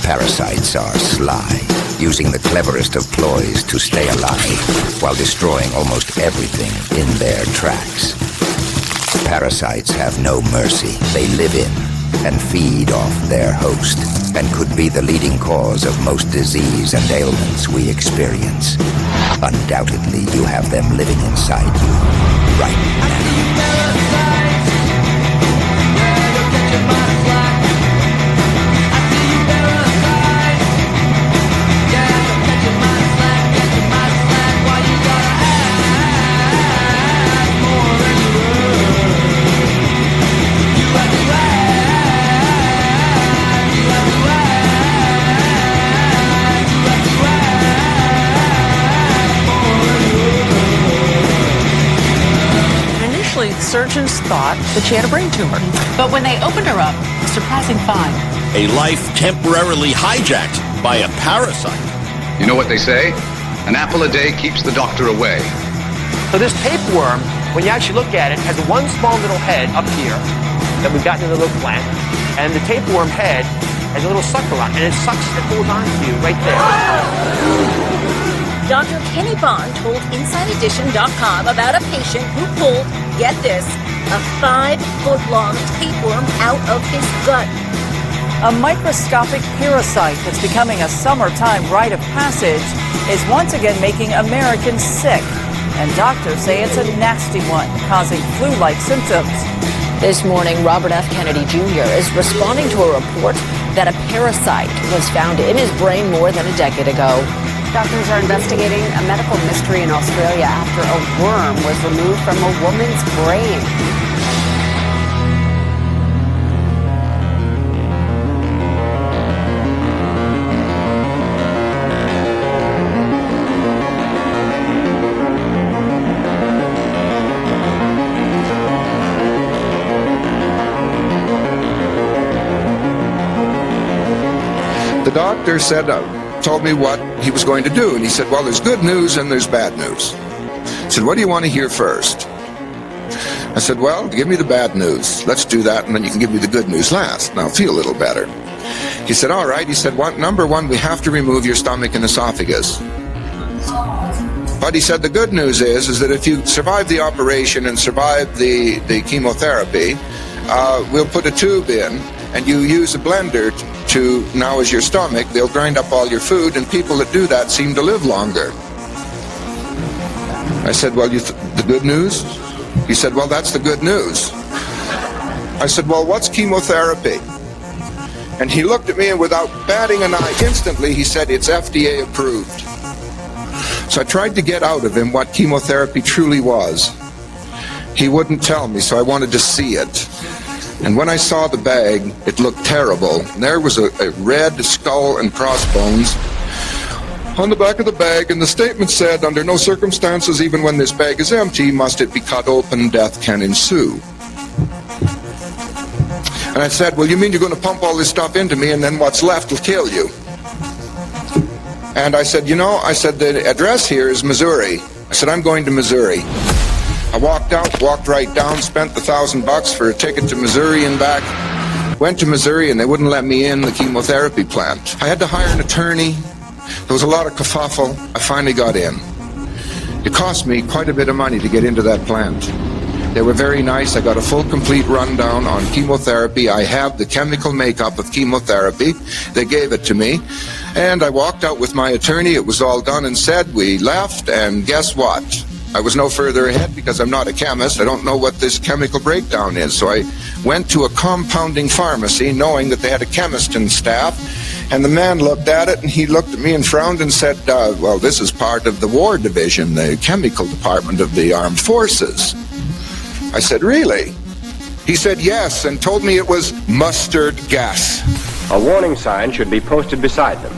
Parasites are sly, using the cleverest of ploys to stay alive while destroying almost everything in their tracks. Parasites have no mercy. They live in and feed off their host, and could be the leading cause of most disease and ailments we experience. Undoubtedly, you have them living inside you right now. Surgeons thought that she had a brain tumor. But when they opened her up, a surprising find. A life temporarily hijacked by a parasite. You know what they say? An apple a day keeps the doctor away. So this tapeworm, when you actually look at it, has one small little head up here that we've got in the little plant. And the tapeworm head has a little sucker on it, and it sucks and holds on to you right there. Dr. Kenny Bond told InsideEdition.com about a patient who pulled, get this, a 5-foot-long tapeworm out of his gut. A microscopic parasite that's becoming a summertime rite of passage is once again making Americans sick. And doctors say it's a nasty one, causing flu-like symptoms. This morning, Robert F. Kennedy Jr. is responding to a report that a parasite was found in his brain more than a decade ago. Doctors are investigating a medical mystery in Australia after a worm was removed from a woman's brain. The doctor said, told me what he was going to do. And he said, well, there's good news and there's bad news. I said, what do you want to hear first? I said, well, give me the bad news. Let's do that, and then you can give me the good news last, and I'll feel a little better. He said, all right. He said, number one, we have to remove your stomach and esophagus. But he said, the good news is that if you survive the operation and survive the chemotherapy, we'll put a tube in, and you use a blender to, now as your stomach, they'll grind up all your food, and people that do that seem to live longer. I said, well, the good news? He said, well, that's the good news. I said, well, what's chemotherapy? And he looked at me, and without batting an eye, instantly he said, it's FDA approved. So I tried to get out of him what chemotherapy truly was. He wouldn't tell me, so I wanted to see it. And when I saw the bag, it looked terrible. There was a red skull and crossbones on the back of the bag, and the statement said, under no circumstances, even when this bag is empty, must it be cut open, death can ensue. And I said, well, you mean you're going to pump all this stuff into me, and then what's left will kill you? And I said, the address here is Missouri. I said, I'm going to Missouri. I walked out, walked right down, spent the $1,000 for a ticket to Missouri and back. Went to Missouri, and they wouldn't let me in the chemotherapy plant. I had to hire an attorney. There was a lot of kerfuffle. I finally got in. It cost me quite a bit of money to get into that plant. They were very nice. I got a full, complete rundown on chemotherapy. I have the chemical makeup of chemotherapy. They gave it to me. And I walked out with my attorney. It was all done and said. We left, and guess what? I was no further ahead because I'm not a chemist. I don't know what this chemical breakdown is. So I went to a compounding pharmacy knowing that they had a chemist in staff. And the man looked at it, and he looked at me and frowned and said, well, this is part of the War Division, the chemical department of the armed forces. I said, really? He said, yes, and told me it was mustard gas. A warning sign should be posted beside them.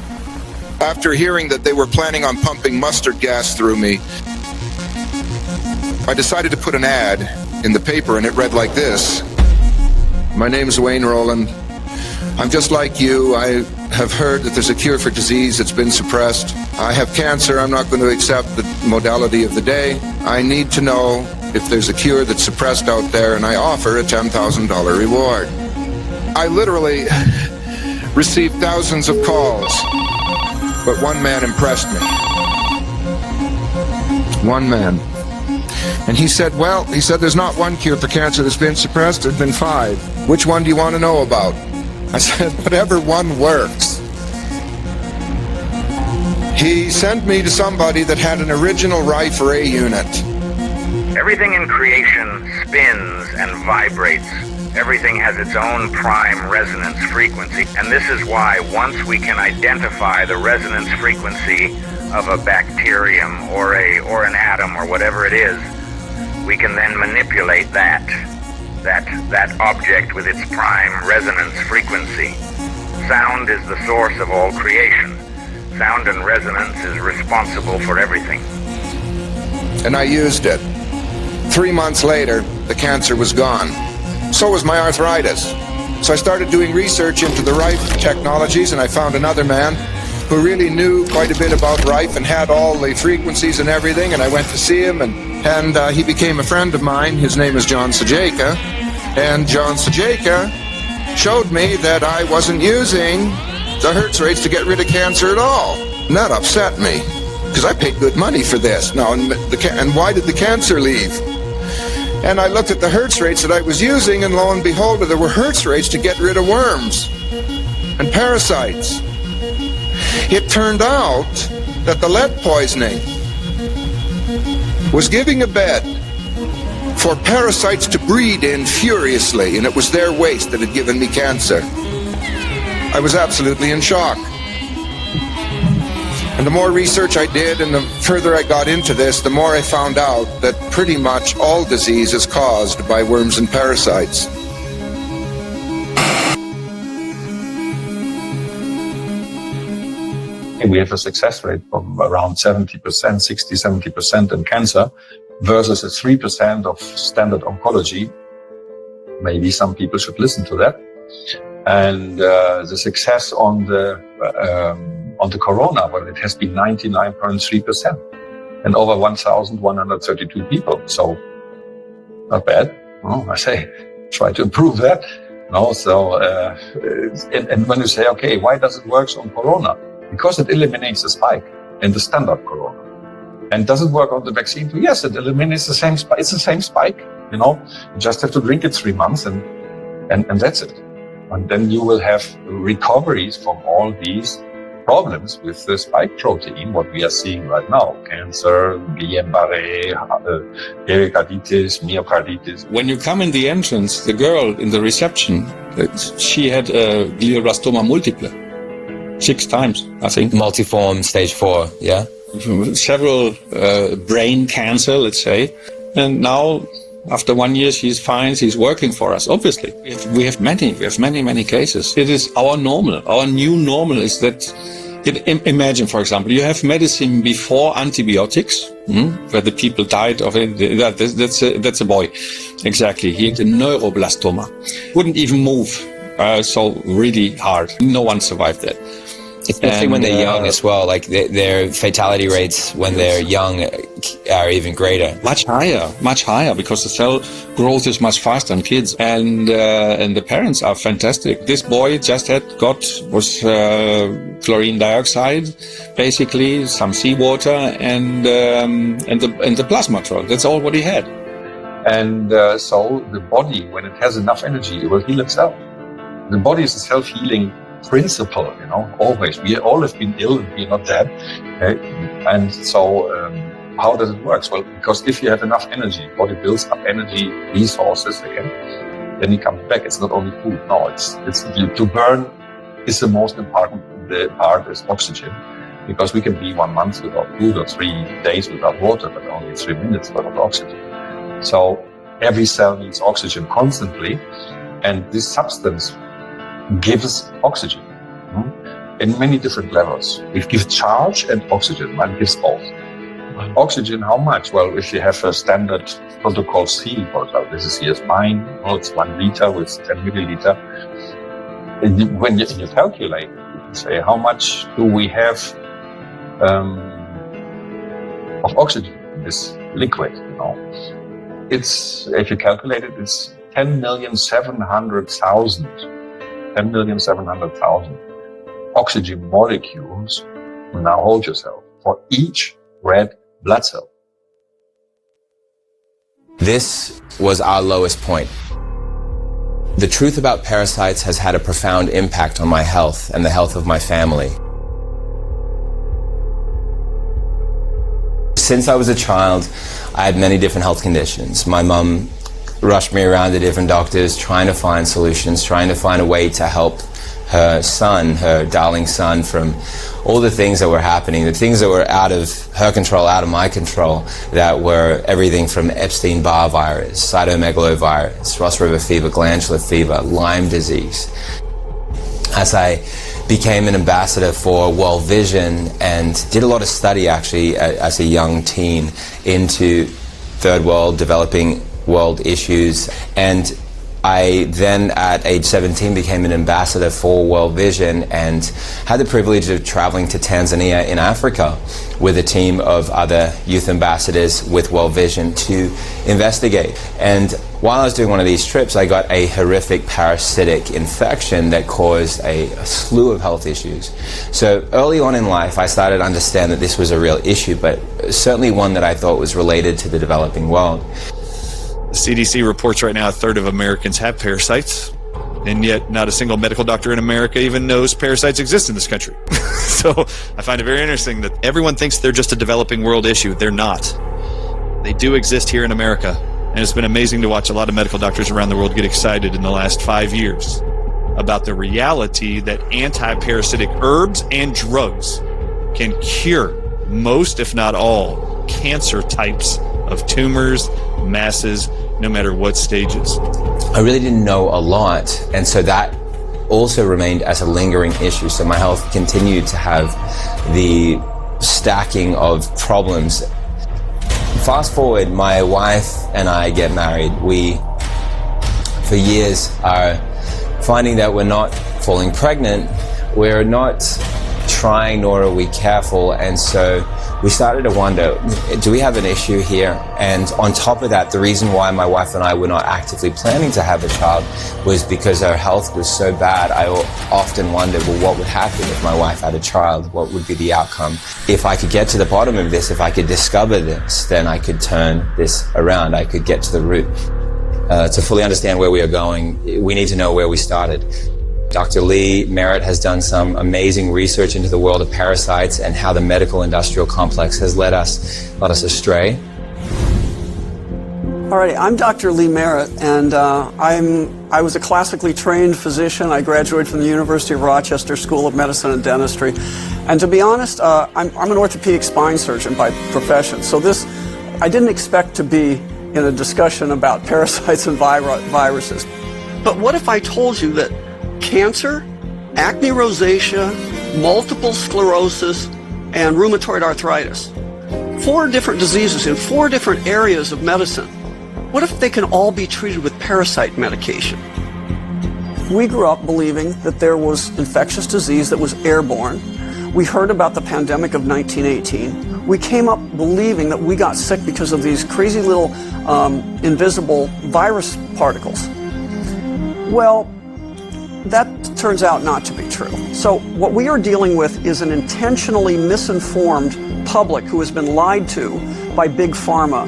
After hearing that they were planning on pumping mustard gas through me, I decided to put an ad in the paper, and it read like this. My name's Wayne Rowland. I'm just like you. I have heard that there's a cure for disease that's been suppressed. I have cancer. I'm not going to accept the modality of the day. I need to know if there's a cure that's suppressed out there, and I offer a $10,000 reward. I literally received thousands of calls, but one man impressed me. One man. And he said, there's not one cure for cancer that's been suppressed, there's been 5. Which one do you want to know about? I said, whatever one works. He sent me to somebody that had an original Rife Ray unit. Everything in creation spins and vibrates. Everything has its own prime resonance frequency. And this is why once we can identify the resonance frequency of a bacterium or an atom or whatever it is, we can then manipulate that object with its prime resonance frequency. Sound is the source of all creation. Sound and resonance is responsible for everything. And I used it. 3 months later, the cancer was gone. So was my arthritis. So I started doing research into the Rife technologies, and I found another man who really knew quite a bit about Rife and had all the frequencies and everything, and I went to see him, and he became a friend of mine. His name is John Sajeka, and John Sajeka showed me that I wasn't using the Hertz rates to get rid of cancer at all. And that upset me, because I paid good money for this. Now, and why did the cancer leave? And I looked at the Hertz rates that I was using, and lo and behold, there were Hertz rates to get rid of worms and parasites. It turned out that the lead poisoning was giving a bed for parasites to breed in furiously, and it was their waste that had given me cancer. I was absolutely in shock. And the more research I did and the further I got into this, the more I found out that pretty much all disease is caused by worms and parasites. We have a success rate of around 70%, 60-70% in cancer versus a 3% of standard oncology. Maybe some people should listen to that. And the success on the corona, well, it has been 99.3% and over 1,132 people. So not bad. Well, I say, try to improve that. No, so and when you say, okay, why does it work on corona? Because it eliminates the spike in the standard corona. And does it work on the vaccine too? Yes, it eliminates the same spike. It's the same spike, you know. You just have to drink it 3 months and that's it. And then you will have recoveries from all these problems with the spike protein, what we are seeing right now. Cancer, Guillain-Barré, pericarditis, myocarditis. When you come in the entrance, the girl in the reception, she had a glioblastoma multiple. 6 times, I think. Multiform stage 4, yeah? Several brain cancer, let's say. And now, after 1 year, she's fine. She's working for us, obviously. We have many cases. It is our normal. Our new normal is that, imagine, for example, you have medicine before antibiotics, where the people died of it. That's a boy. Exactly. He had a neuroblastoma. Wouldn't even move. So really hard. No one survived that. Especially when they're young as well, like their fatality rates when they're young are even greater. Much higher, because the cell growth is much faster in kids, and the parents are fantastic. This boy just was chlorine dioxide, basically some seawater, and the plasma drug. That's all what he had. And so the body, when it has enough energy, it will heal itself. The body is a self-healing principle, you know, always. We all have been ill and we're not dead. Okay? And so how does it work? Well, because if you have enough energy, body builds up energy, resources again, then it comes back. It's not only food. No, it's to burn is the most important. The part is oxygen, because we can be 1 month without food or 3 days without water, but only 3 minutes without oxygen. So every cell needs oxygen constantly, and this substance gives oxygen in many different levels. It gives charge and oxygen, and gives both. Oxygen, how much? Well, if you have a standard protocol C, for example, this is here's mine, well, it's 1 liter with 10 milliliter. And when you calculate, you can say, how much do we have of oxygen in this liquid? You know, it's, if you calculate it, it's 10,700,000. 10,700,000 oxygen molecules, now hold yourself, for each red blood cell. This was our lowest point. The truth about parasites has had a profound impact on my health and the health of my family. Since I was a child, I had many different health conditions. My mum rushed me around to different doctors, trying to find solutions, trying to find a way to help her son, her darling son, from all the things that were happening, the things that were out of her control, out of my control, that were everything from Epstein-Barr virus, cytomegalovirus, Ross River fever, glandular fever, Lyme disease. As I became an ambassador for World Vision and did a lot of study actually as a young teen into third world, developing world issues, and I then at age 17 became an ambassador for World Vision and had the privilege of traveling to Tanzania in Africa with a team of other youth ambassadors with World Vision to investigate. And while I was doing one of these trips, I got a horrific parasitic infection that caused a slew of health issues. So early on in life, I started to understand that this was a real issue, but certainly one that I thought was related to the developing world. The CDC reports right now 1/3 of Americans have parasites, and yet not a single medical doctor in America even knows parasites exist in this country. So I find it very interesting that everyone thinks they're just a developing world issue. They're not. They do exist here in America, and it's been amazing to watch a lot of medical doctors around the world get excited in the last 5 years about the reality that anti-parasitic herbs and drugs can cure most, if not all, cancer types of tumors, masses, no matter what stages. I really didn't know a lot, and so that also remained as a lingering issue. So my health continued to have the stacking of problems. Fast forward, my wife and I get married. We, for years, are finding that we're not falling pregnant, we're not trying, nor are we careful, and so we started to wonder, do we have an issue here? And on top of that, the reason why my wife and I were not actively planning to have a child was because our health was so bad. I often wondered, well, what would happen if my wife had a child? What would be the outcome? If I could get to the bottom of this, if I could discover this, then I could turn this around. I could get to the root. To fully understand where we are going, we need to know where we started. Dr. Lee Merritt has done some amazing research into the world of parasites and how the medical industrial complex has led us astray. All right, I'm Dr. Lee Merritt, and I was a classically trained physician. I graduated from the University of Rochester School of Medicine and Dentistry. And to be honest, I'm an orthopedic spine surgeon by profession. So I didn't expect to be in a discussion about parasites and viruses. But what if I told you that cancer, acne rosacea, multiple sclerosis, and rheumatoid arthritis, 4 different diseases in 4 different areas of medicine, what if they can all be treated with parasite medication? We grew up believing that there was infectious disease that was airborne. We heard about the pandemic of 1918. We came up believing that we got sick because of these crazy little invisible virus particles. Well, that turns out not to be true. So what we are dealing with is an intentionally misinformed public who has been lied to by Big Pharma.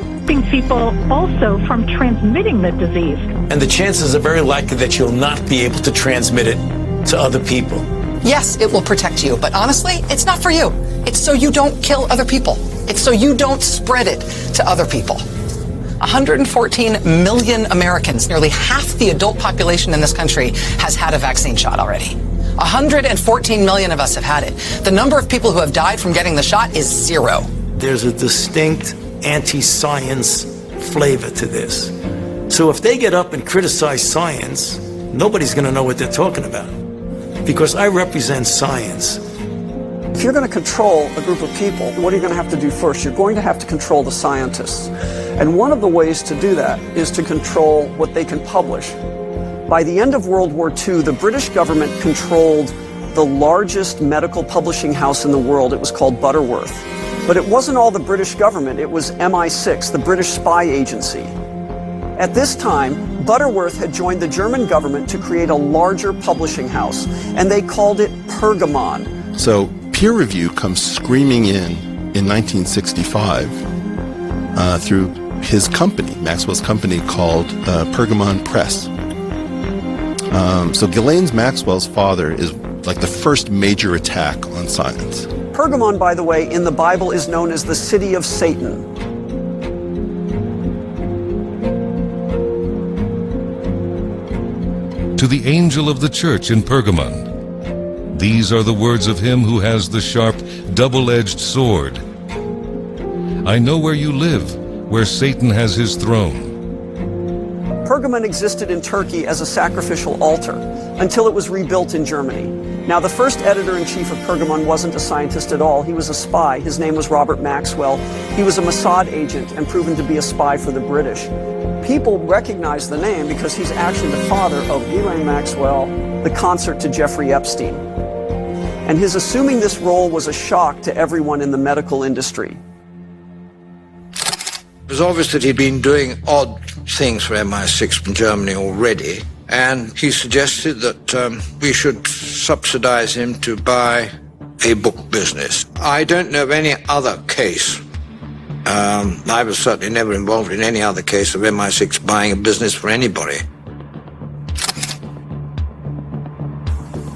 People also from transmitting the disease. And the chances are very likely that you'll not be able to transmit it to other people. Yes, it will protect you, but honestly, it's not for you. It's so you don't kill other people. It's so you don't spread it to other people. 114 million Americans, nearly half the adult population in this country, has had a vaccine shot already. 114 million of us have had it. The number of people who have died from getting the shot is 0. There's a distinct anti-science flavor to this. So if they get up and criticize science, nobody's going to know what they're talking about. Because I represent science. If you're going to control a group of people, what are you going to have to do first? You're going to have to control the scientists. And one of the ways to do that is to control what they can publish. By the end of World War II, the British government controlled the largest medical publishing house in the world. It was called Butterworth. But it wasn't all the British government. It was MI6, the British spy agency. At this time, Butterworth had joined the German government to create a larger publishing house, and they called it Pergamon. So peer review comes screaming in 1965 through his company, Maxwell's company, called Pergamon Press. So Ghislaine Maxwell's father is like the first major attack on science. Pergamon, by the way, in the Bible is known as the city of Satan. To the angel of the church in Pergamon, these are the words of him who has the sharp, double-edged sword. I know where you live, where Satan has his throne. Pergamon existed in Turkey as a sacrificial altar until it was rebuilt in Germany. Now, the first editor-in-chief of Pergamon wasn't a scientist at all. He was a spy. His name was Robert Maxwell. He was a Mossad agent and proven to be a spy for the British. People recognize the name because he's actually the father of Ghislaine Maxwell, the consort to Jeffrey Epstein. And his assuming this role was a shock to everyone in the medical industry. It was obvious that he'd been doing odd things for MI6 in Germany already, and he suggested that we should subsidize him to buy a book business. I don't know of any other case. I was certainly never involved in any other case of MI6 buying a business for anybody.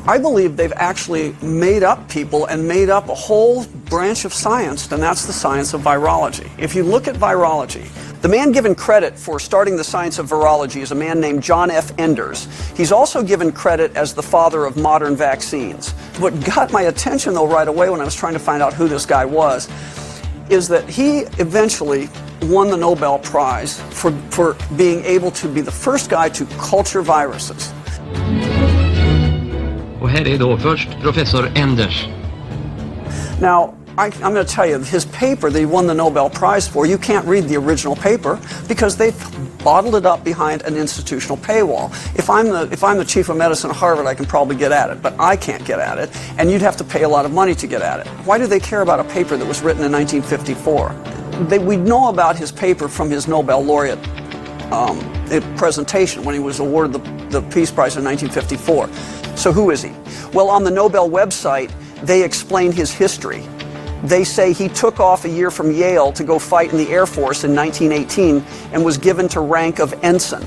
I believe they've actually made up people and made up a whole branch of science, and that's the science of virology. If you look at virology, the man given credit for starting the science of virology is a man named John F. Enders. He's also given credit as the father of modern vaccines. What got my attention, though, right away when I was trying to find out who this guy was, is that he eventually won the Nobel Prize for being able to be the first guy to culture viruses. Och här är då först professor Enders. Now, I'm going to tell you, his paper that he won the Nobel Prize for, you can't read the original paper because they've bottled it up behind an institutional paywall. If I'm the chief of medicine at Harvard, I can probably get at it, but I can't get at it, and you'd have to pay a lot of money to get at it. Why do they care about a paper that was written in 1954? We know about his paper from his Nobel laureate presentation when he was awarded the Peace Prize in 1954. So who is he? Well, on the Nobel website, they explain his history. They say he took off a year from Yale to go fight in the Air Force in 1918 and was given to rank of ensign.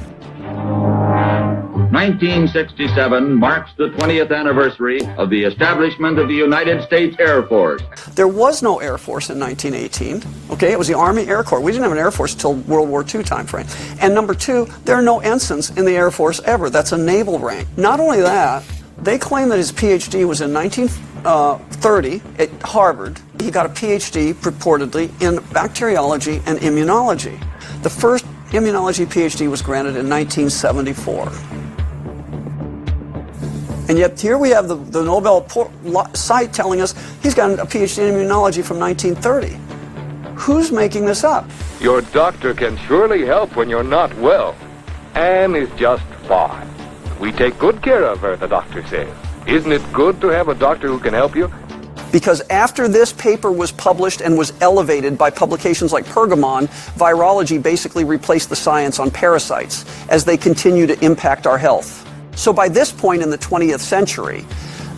1967 marks the 20th anniversary of the establishment of the United States Air Force. There was no Air Force in 1918. Okay, it was the Army Air Corps. We didn't have an Air Force until World War II time frame. And number two, there are no ensigns in the Air Force ever. That's a naval rank. Not only that, they claim that his PhD was in 1930 at Harvard. He got a PhD, purportedly, in bacteriology and immunology. The first immunology PhD was granted in 1974. And yet here we have the Nobel site telling us he's got a PhD in immunology from 1930. Who's making this up? Your doctor can surely help when you're not well. Anne is just fine. We take good care of her, the doctor says. Isn't it good to have a doctor who can help you? Because after this paper was published and was elevated by publications like Pergamon, virology basically replaced the science on parasites as they continue to impact our health. So by this point in the 20th century,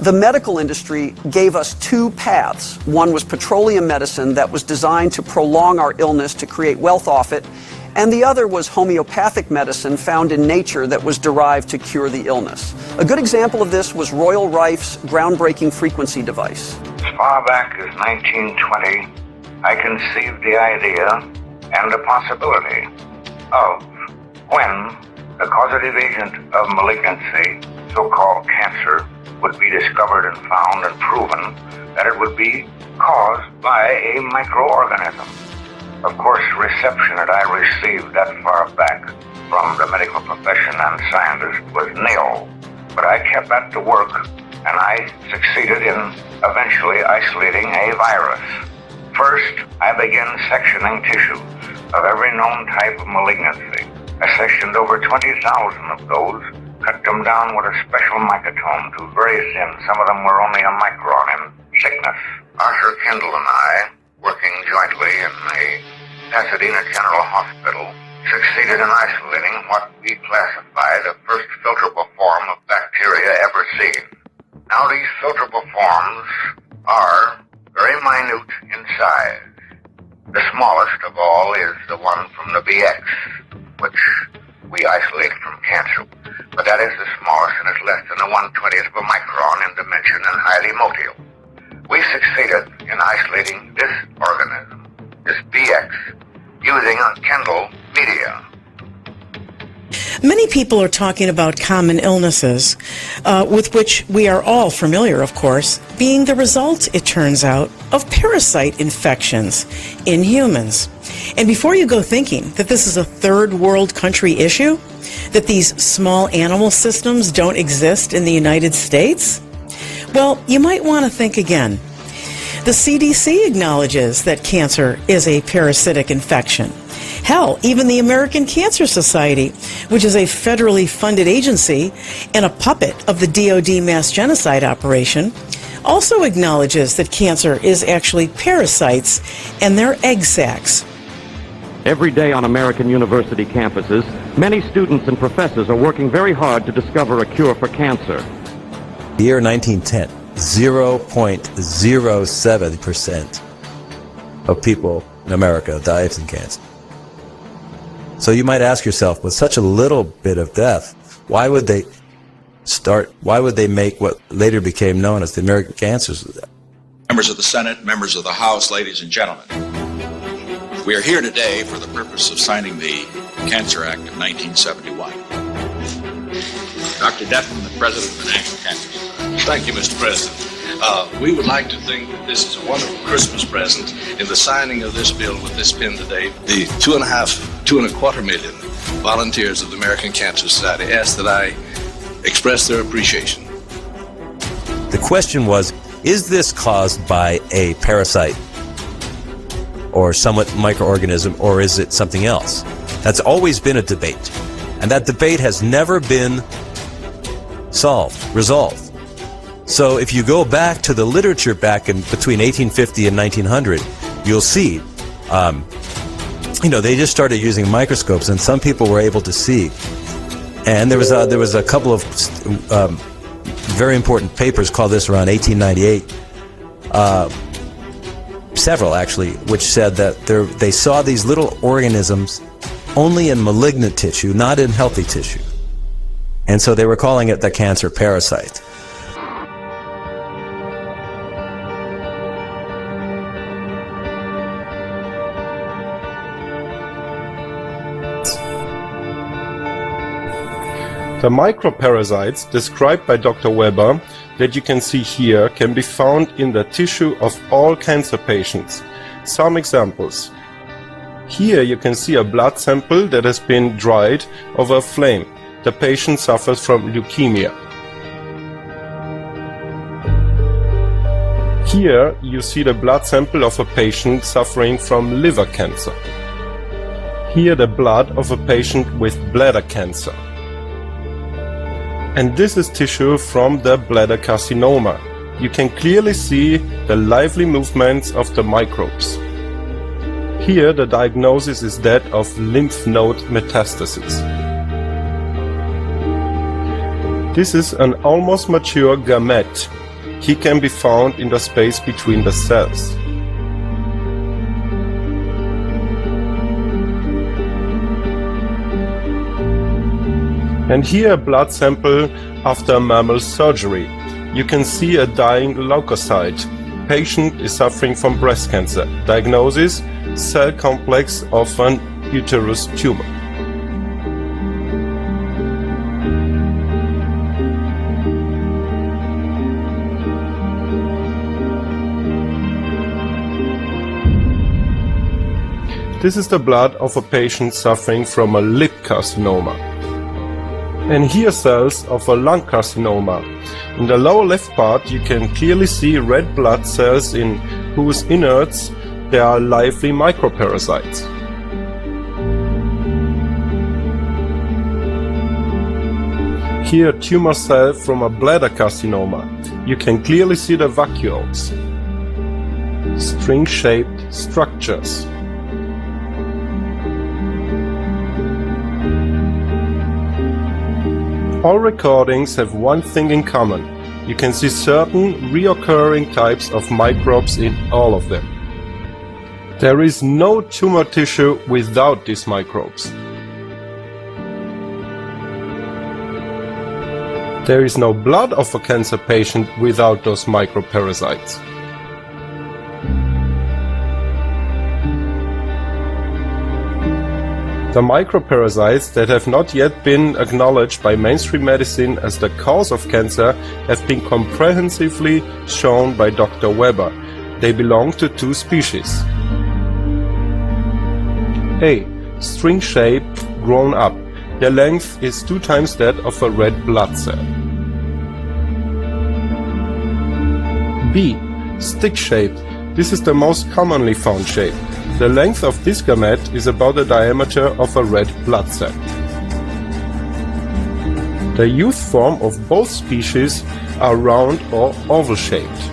the medical industry gave us two paths. One was petroleum medicine that was designed to prolong our illness to create wealth off it, and the other was homeopathic medicine found in nature that was derived to cure the illness. A good example of this was Royal Rife's groundbreaking frequency device. As far back as 1920, I conceived the idea and the possibility of when the causative agent of malignancy, so-called cancer, would be discovered and found and proven that it would be caused by a microorganism. Of course, reception that I received that far back from the medical profession and scientists was nil. But I kept at the work, and I succeeded in eventually isolating a virus. First, I began sectioning tissue of every known type of malignancy. I sectioned over 20,000 of those, cut them down with a special microtome to very thin. Some of them were only a micron in thickness. Arthur Kendall and I, working jointly in the Pasadena General Hospital, succeeded in isolating what we classify the first filterable form of bacteria ever seen. Now these filterable forms are very minute in size. The smallest of all is the one from the BX, which we isolated from cancer. But that is the smallest and is less than a 1/20th of a micron in dimension and highly motile. We succeeded in isolating this organism, this BX, using a Kendall media. Many people are talking about common illnesses, with which we are all familiar, of course, being the result, it turns out, of parasite infections in humans. And before you go thinking that this is a third world country issue, that these small animal systems don't exist in the United States, well, you might want to think again. The CDC acknowledges that cancer is a parasitic infection. Hell, even the American Cancer Society, which is a federally funded agency and a puppet of the DoD mass genocide operation, also acknowledges that cancer is actually parasites and their egg sacs. Every day on American university campuses, many students and professors are working very hard to discover a cure for cancer. The year 1910, 0.07% of people in America die from cancer. So you might ask yourself, with such a little bit of death, why would they make what later became known as the American Cancer Society? Members of the Senate, members of the House, ladies and gentlemen, we are here today for the purpose of signing the Cancer Act of 1971. Dr. Defton, the President of the National Cancer Society. Thank you, Mr. President. We would like to think that this is a wonderful Christmas present in the signing of this bill with this pen today. The 2.25 million volunteers of the American Cancer Society ask that I express their appreciation. The question was, is this caused by a parasite or somewhat microorganism, or is it something else? That's always been a debate. And that debate has never been resolved. So if you go back to the literature back in between 1850 and 1900, you'll see, they just started using microscopes, and some people were able to see. And there was a couple of very important papers called this around 1898, several actually, which said that they saw these little organisms only in malignant tissue, not in healthy tissue. And so they were calling it the cancer parasite. The microparasites described by Dr. Weber that you can see here can be found in the tissue of all cancer patients. Some examples. Here you can see a blood sample that has been dried over a flame. The patient suffers from leukemia. Here you see the blood sample of a patient suffering from liver cancer. Here the blood of a patient with bladder cancer. And this is tissue from the bladder carcinoma. You can clearly see the lively movements of the microbes. Here the diagnosis is that of lymph node metastasis. This is an almost mature gamete. He can be found in the space between the cells. And here a blood sample after mammal surgery. You can see a dying leukocyte. Patient is suffering from breast cancer. Diagnosis: cell complex of an uterus tumor. This is the blood of a patient suffering from a lip carcinoma. And here cells of a lung carcinoma. In the lower left part you can clearly see red blood cells in whose innards there are lively microparasites. Here a tumor cell from a bladder carcinoma. You can clearly see the vacuoles, string-shaped structures. All recordings have one thing in common. You can see certain reoccurring types of microbes in all of them. There is no tumor tissue without these microbes. There is no blood of a cancer patient without those microparasites. The microparasites that have not yet been acknowledged by mainstream medicine as the cause of cancer have been comprehensively shown by Dr. Weber. They belong to two species. A. String-shaped, grown up. Their length is 2 times that of a red blood cell. B. Stick-shaped. This is the most commonly found shape. The length of this gamete is about the diameter of a red blood cell. The youth form of both species are round or oval-shaped.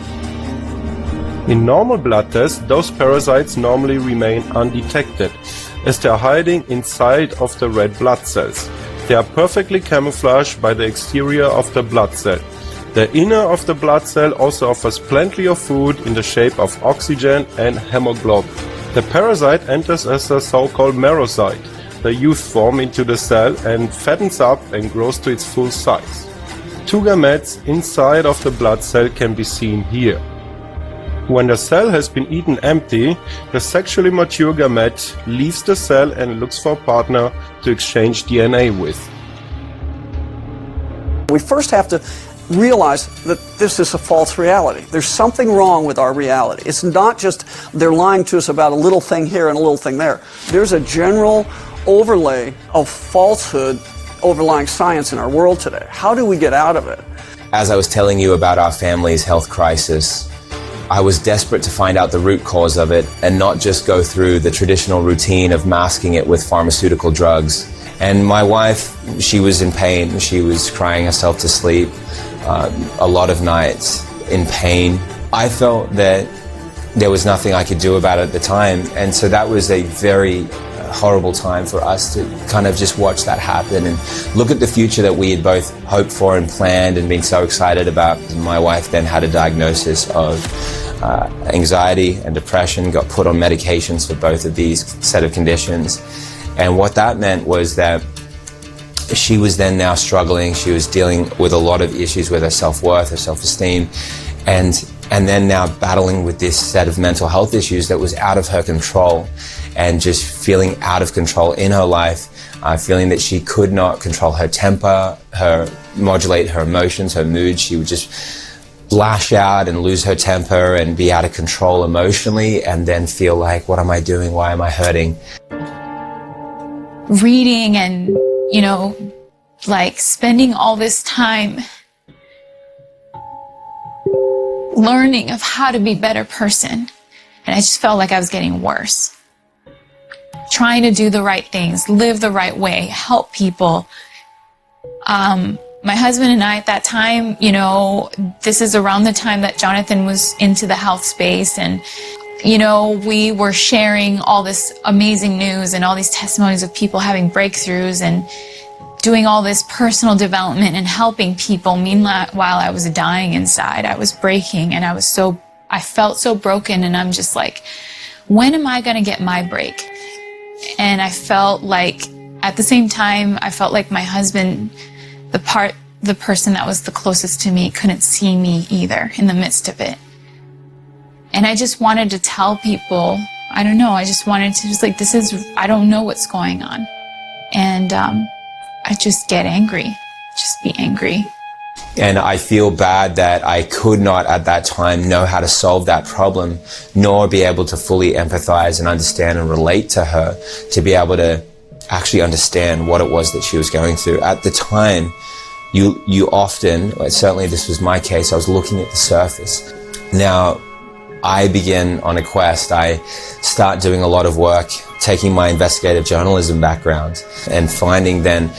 In normal blood tests, those parasites normally remain undetected, as they are hiding inside of the red blood cells. They are perfectly camouflaged by the exterior of the blood cell. The inner of the blood cell also offers plenty of food in the shape of oxygen and hemoglobin. The parasite enters as a so-called merocyte, the youth form, into the cell and fattens up and grows to its full size. 2 gametes inside of the blood cell can be seen here. When the cell has been eaten empty, the sexually mature gamete leaves the cell and looks for a partner to exchange DNA with. We first have to realize that this is a false reality. There's something wrong with our reality. It's not just they're lying to us about a little thing here and a little thing there. There's a general overlay of falsehood overlying science in our world today. How do we get out of it? As I was telling you about our family's health crisis, I was desperate to find out the root cause of it and not just go through the traditional routine of masking it with pharmaceutical drugs. And my wife, she was in pain. She was crying herself to sleep a lot of nights in pain. I felt that there was nothing I could do about it at the time. And so that was a very horrible time for us to kind of just watch that happen and look at the future that we had both hoped for and planned and been so excited about. My wife then had a diagnosis of anxiety and depression, got put on medications for both of these set of conditions. And what that meant was that she was then now struggling. She was dealing with a lot of issues with her self-worth, her self-esteem, and then now battling with this set of mental health issues that was out of her control, and just feeling out of control in her life, feeling that she could not control her temper, modulate her emotions, her mood. She would just lash out and lose her temper and be out of control emotionally, and then feel like, what am I doing? Why am I hurting? Reading and, like spending all this time learning of how to be a better person. And I just felt like I was getting worse. Trying to do the right things, live the right way, help people. My husband and I at that time, this is around the time that Jonathan was into the health space, and we were sharing all this amazing news and all these testimonies of people having breakthroughs and doing all this personal development and helping people. Meanwhile, I was dying inside, I was breaking, and I felt so broken, and I'm just like, when am I going to get my break? And I felt like, at the same time, I felt like my husband, the person that was the closest to me, couldn't see me either in the midst of it. And I just wanted to tell people, I don't know, I just wanted to I don't know what's going on. And I just get angry, just be angry. And I feel bad that I could not at that time know how to solve that problem, nor be able to fully empathize and understand and relate to her, to be able to actually understand what it was that she was going through. At the time, you often, certainly this was my case, I was looking at the surface. Now, I begin on a quest. I start doing a lot of work, taking my investigative journalism background and finding then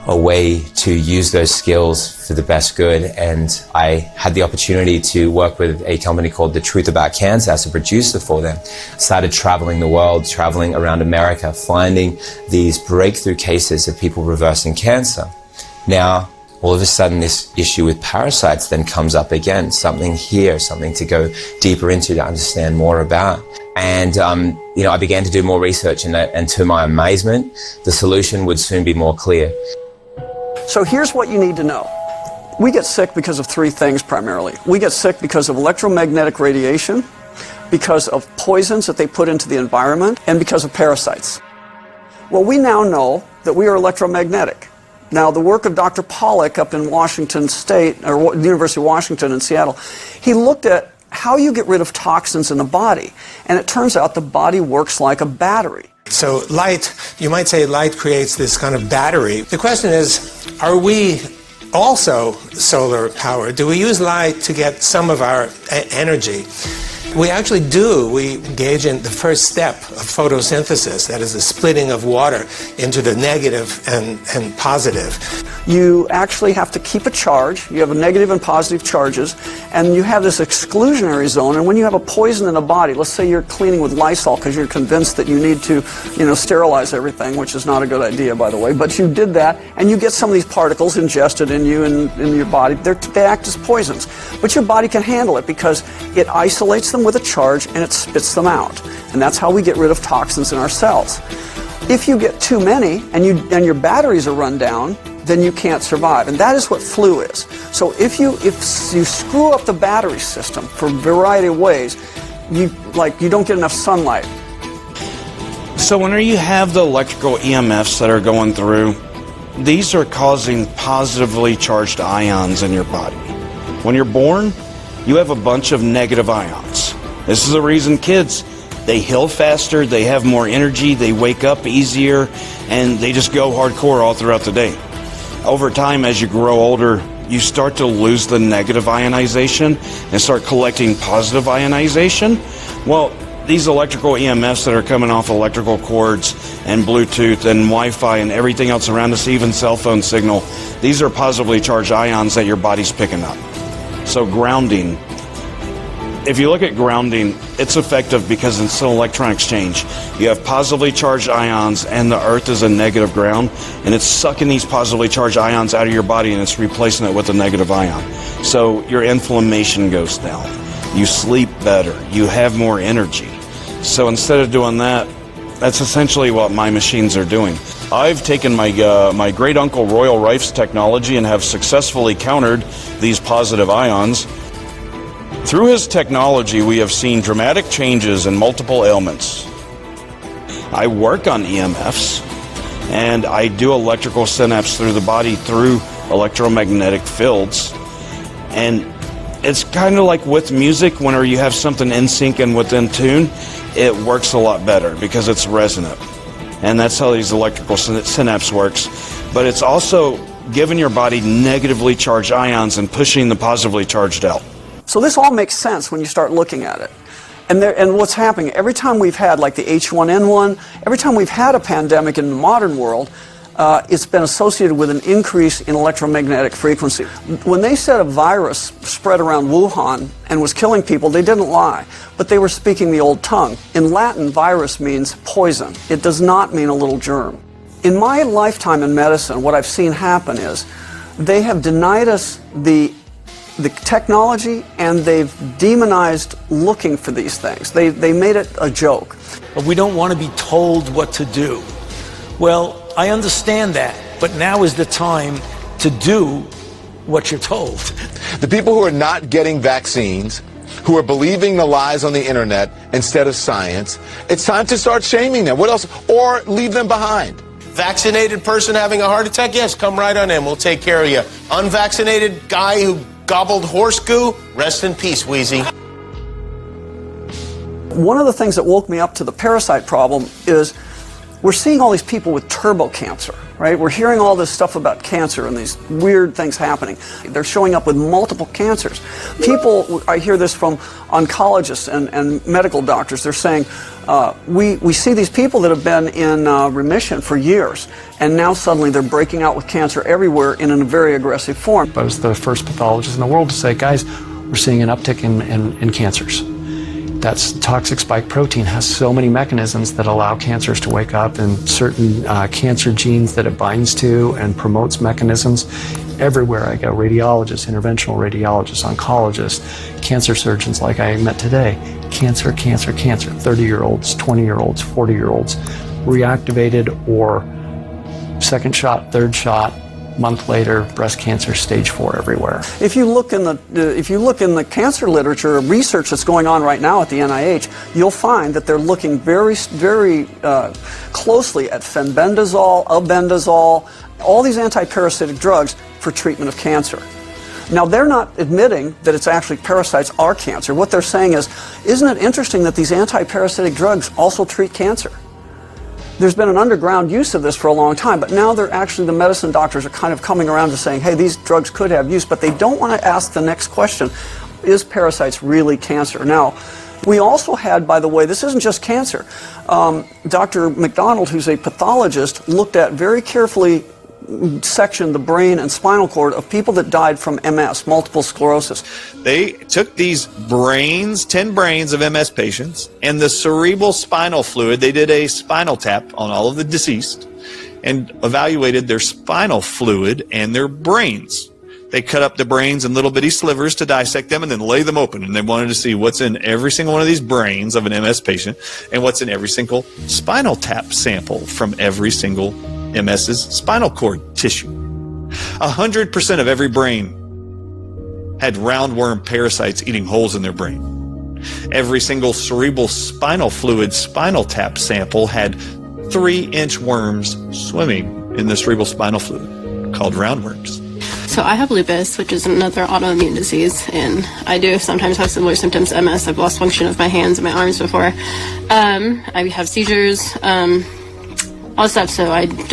a way to use those skills for the best good. And I had the opportunity to work with a company called The Truth About Cancer as a producer for them. Started traveling the world, traveling around America, finding these breakthrough cases of people reversing cancer. Now, all of a sudden this issue with parasites then comes up again, something here, something to go deeper into to understand more about. And, I began to do more research, and to my amazement, the solution would soon be more clear. So here's what you need to know. We get sick because of three things primarily. We get sick because of electromagnetic radiation, because of poisons that they put into the environment, and because of parasites. Well, we now know that we are electromagnetic. Now, the work of Dr. Pollack up in Washington State, or the University of Washington in Seattle, he looked at how you get rid of toxins in the body. And it turns out the body works like a battery. So light, you might say light creates this kind of battery. The question is, are we also solar powered? Do we use light to get some of our energy? We actually do. We engage in the first step of photosynthesis, that is the splitting of water into the negative and positive. You actually have to keep a charge. You have a negative and positive charges, and you have this exclusionary zone. And when you have a poison in the body, let's say you're cleaning with Lysol because you're convinced that you need to, sterilize everything, which is not a good idea, by the way, but you did that, and you get some of these particles ingested in you and in your body. They act as poisons. But your body can handle it because it isolates them with a charge and it spits them out. And that's how we get rid of toxins in our cells. If you get too many and your batteries are run down, then you can't survive. And that is what flu is. So if you screw up the battery system for a variety of ways, you don't get enough sunlight. So whenever you have the electrical EMFs that are going through, these are causing positively charged ions in your body. When you're born, you have a bunch of negative ions. This is the reason kids, they heal faster, they have more energy, they wake up easier, and they just go hardcore all throughout the day. Over time, as you grow older, you start to lose the negative ionization and start collecting positive ionization. Well, these electrical EMFs that are coming off electrical cords and Bluetooth and Wi-Fi and everything else around us, even cell phone signal, these are positively charged ions that your body's picking up. So grounding, if you look at grounding, it's effective because it's an electron exchange. You have positively charged ions and the earth is a negative ground, and it's sucking these positively charged ions out of your body and it's replacing it with a negative ion. So your inflammation goes down. You sleep better. You have more energy. So instead of doing that, that's essentially what my machines are doing. I've taken my great uncle Royal Rife's technology and have successfully countered these positive ions. Through his technology, we have seen dramatic changes in multiple ailments. I work on EMFs, and I do electrical synapse through the body through electromagnetic fields. And it's kind of like with music, whenever you have something in sync and within tune, it works a lot better because it's resonant. And that's how these electrical synapse works. But it's also giving your body negatively charged ions and pushing the positively charged out. So this all makes sense when you start looking at it. And what's happening, every time we've had like the H1N1, every time we've had a pandemic in the modern world, it's been associated with an increase in electromagnetic frequency. When they said a virus spread around Wuhan and was killing people, they didn't lie, but they were speaking the old tongue. In Latin, virus means poison. It does not mean a little germ. In my lifetime in medicine, what I've seen happen is they have denied us the technology, and they've demonized looking for these things. They made it a joke. But we don't want to be told what to do. Well, I understand that, but now is the time to do what you're told. The people who are not getting vaccines, who are believing the lies on the internet instead of science, it's time to start shaming them. What else? Or leave them behind. Vaccinated person having a heart attack? Yes, come right on in. We'll take care of you. Unvaccinated guy who gobbled horse goo? Rest in peace, Wheezy. One of the things that woke me up to the parasite problem is we're seeing all these people with turbo cancer, right? We're hearing all this stuff about cancer and these weird things happening. They're showing up with multiple cancers. People, I hear this from oncologists and medical doctors, they're saying, we see these people that have been in remission for years, and now suddenly they're breaking out with cancer everywhere in a very aggressive form. I was the first pathologist in the world to say, guys, we're seeing an uptick in cancers. That's toxic spike protein has so many mechanisms that allow cancers to wake up, and certain cancer genes that it binds to and promotes mechanisms. everywhere I go, radiologists, interventional radiologists, oncologists, cancer surgeons like I met today. Cancer, cancer, cancer. 30-year-olds, 20-year-olds, 40-year-olds, reactivated or second shot, third shot, month later, breast cancer, stage 4 everywhere. If you look in the cancer literature, research that's going on right now at the NIH, you'll find that they're looking very closely at fenbendazole, albendazole, all these anti-parasitic drugs for treatment of cancer. Now, they're not admitting that it's actually parasites are cancer. What they're saying is, isn't it interesting that these anti-parasitic drugs also treat cancer? There's been an underground use of this for a long time, but now the medicine doctors are kind of coming around to saying, hey, these drugs could have use, but they don't want to ask the next question, is parasites really cancer? Now, we also had, by the way, this isn't just cancer. Dr. McDonald, who's a pathologist, looked at very carefully sectioned the brain and spinal cord of people that died from MS, multiple sclerosis. They took these brains, 10 brains of MS patients, and the cerebral spinal fluid, they did a spinal tap on all of the deceased and evaluated their spinal fluid and their brains. They cut up the brains in little bitty slivers to dissect them and then lay them open, and they wanted to see what's in every single one of these brains of an MS patient and what's in every single spinal tap sample from every single MS's spinal cord tissue. 100% of every brain had roundworm parasites eating holes in their brain. Every single cerebral spinal fluid spinal tap sample had 3-inch worms swimming in the cerebral spinal fluid called roundworms. So I have lupus, which is another autoimmune disease, and I do sometimes have similar symptoms to MS. I've lost function of my hands and my arms before. I have seizures, all stuff. So I've been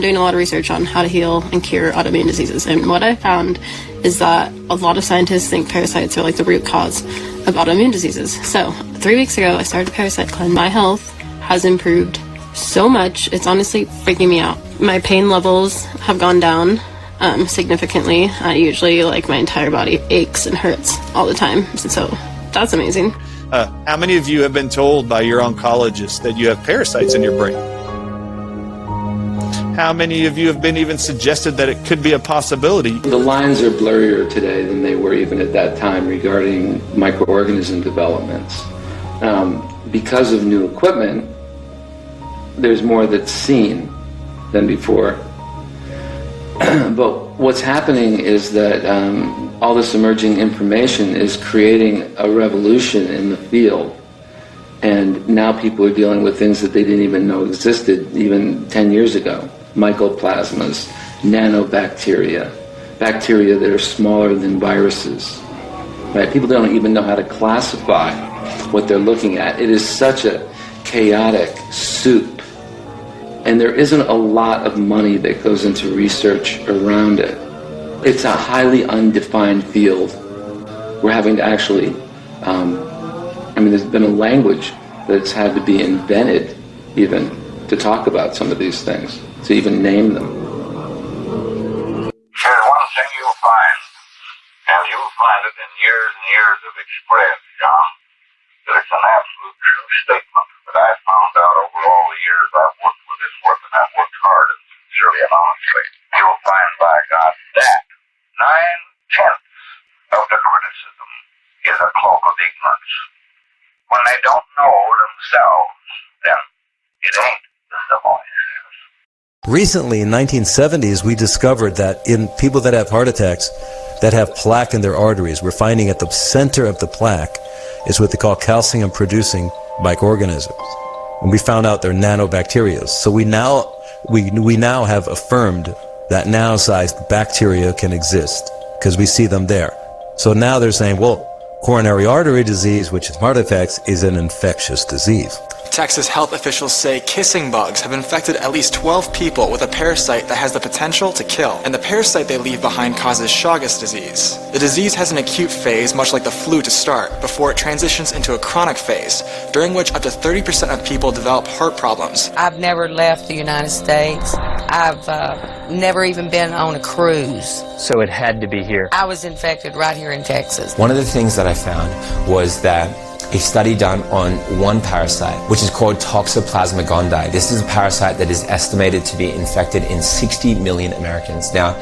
doing a lot of research on how to heal and cure autoimmune diseases. And what I found is that a lot of scientists think parasites are like the root cause of autoimmune diseases. So 3 weeks ago, I started a parasite cleanse. My health has improved so much. It's honestly freaking me out. My pain levels have gone down significantly. Usually, like, my entire body aches and hurts all the time. So that's amazing. How many of you have been told by your oncologist that you have parasites in your brain? How many of you have been even suggested that it could be a possibility? The lines are blurrier today than they were even at that time regarding microorganism developments. Because of new equipment, there's more that's seen than before. But what's happening is that all this emerging information is creating a revolution in the field. And now people are dealing with things that they didn't even know existed even 10 years ago. Mycoplasmas, nanobacteria, bacteria that are smaller than viruses. Right? People don't even know how to classify what they're looking at. It is such a chaotic soup. And there isn't a lot of money that goes into research around it. It's a highly undefined field. We're having to actually, there's been a language that's had to be invented even to talk about some of these things, to even name them. Here's one thing you'll find, and you'll find it in years and years of experience, John, that it's an absolute true statement that I've found out over all the years I've worked with this work, and I've worked hard and sincerely and honestly. You'll find, by God, that 9/10 of the criticism is a cloak of ignorance. When they don't know themselves, then it ain't the voice. Recently, in 1970s, we discovered that in people that have heart attacks, that have plaque in their arteries, we're finding at the center of the plaque is what they call calcium-producing microorganisms. And we found out they're nanobacteria. So we now have affirmed that nano-sized bacteria can exist because we see them there. So now they're saying, well, coronary artery disease, which is heart attacks, is an infectious disease. Texas health officials say kissing bugs have infected at least 12 people with a parasite that has the potential to kill, and the parasite they leave behind causes Chagas disease. The disease has an acute phase, much like the flu to start, before it transitions into a chronic phase, during which up to 30% of people develop heart problems. I've never left the United States. I've never even been on a cruise. So it had to be here. I was infected right here in Texas. One of the things that I found was that a study done on one parasite, which is called Toxoplasma gondii. This is a parasite that is estimated to be infected in 60 million Americans. Now,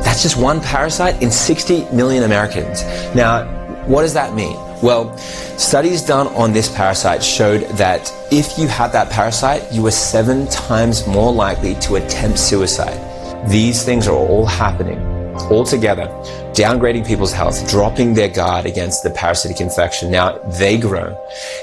that's just one parasite in 60 million Americans. Now, what does that mean? Well, studies done on this parasite showed that if you had that parasite, you were 7 times more likely to attempt suicide. These things are all happening all together, downgrading people's health, dropping their guard against the parasitic infection. Now, they grow.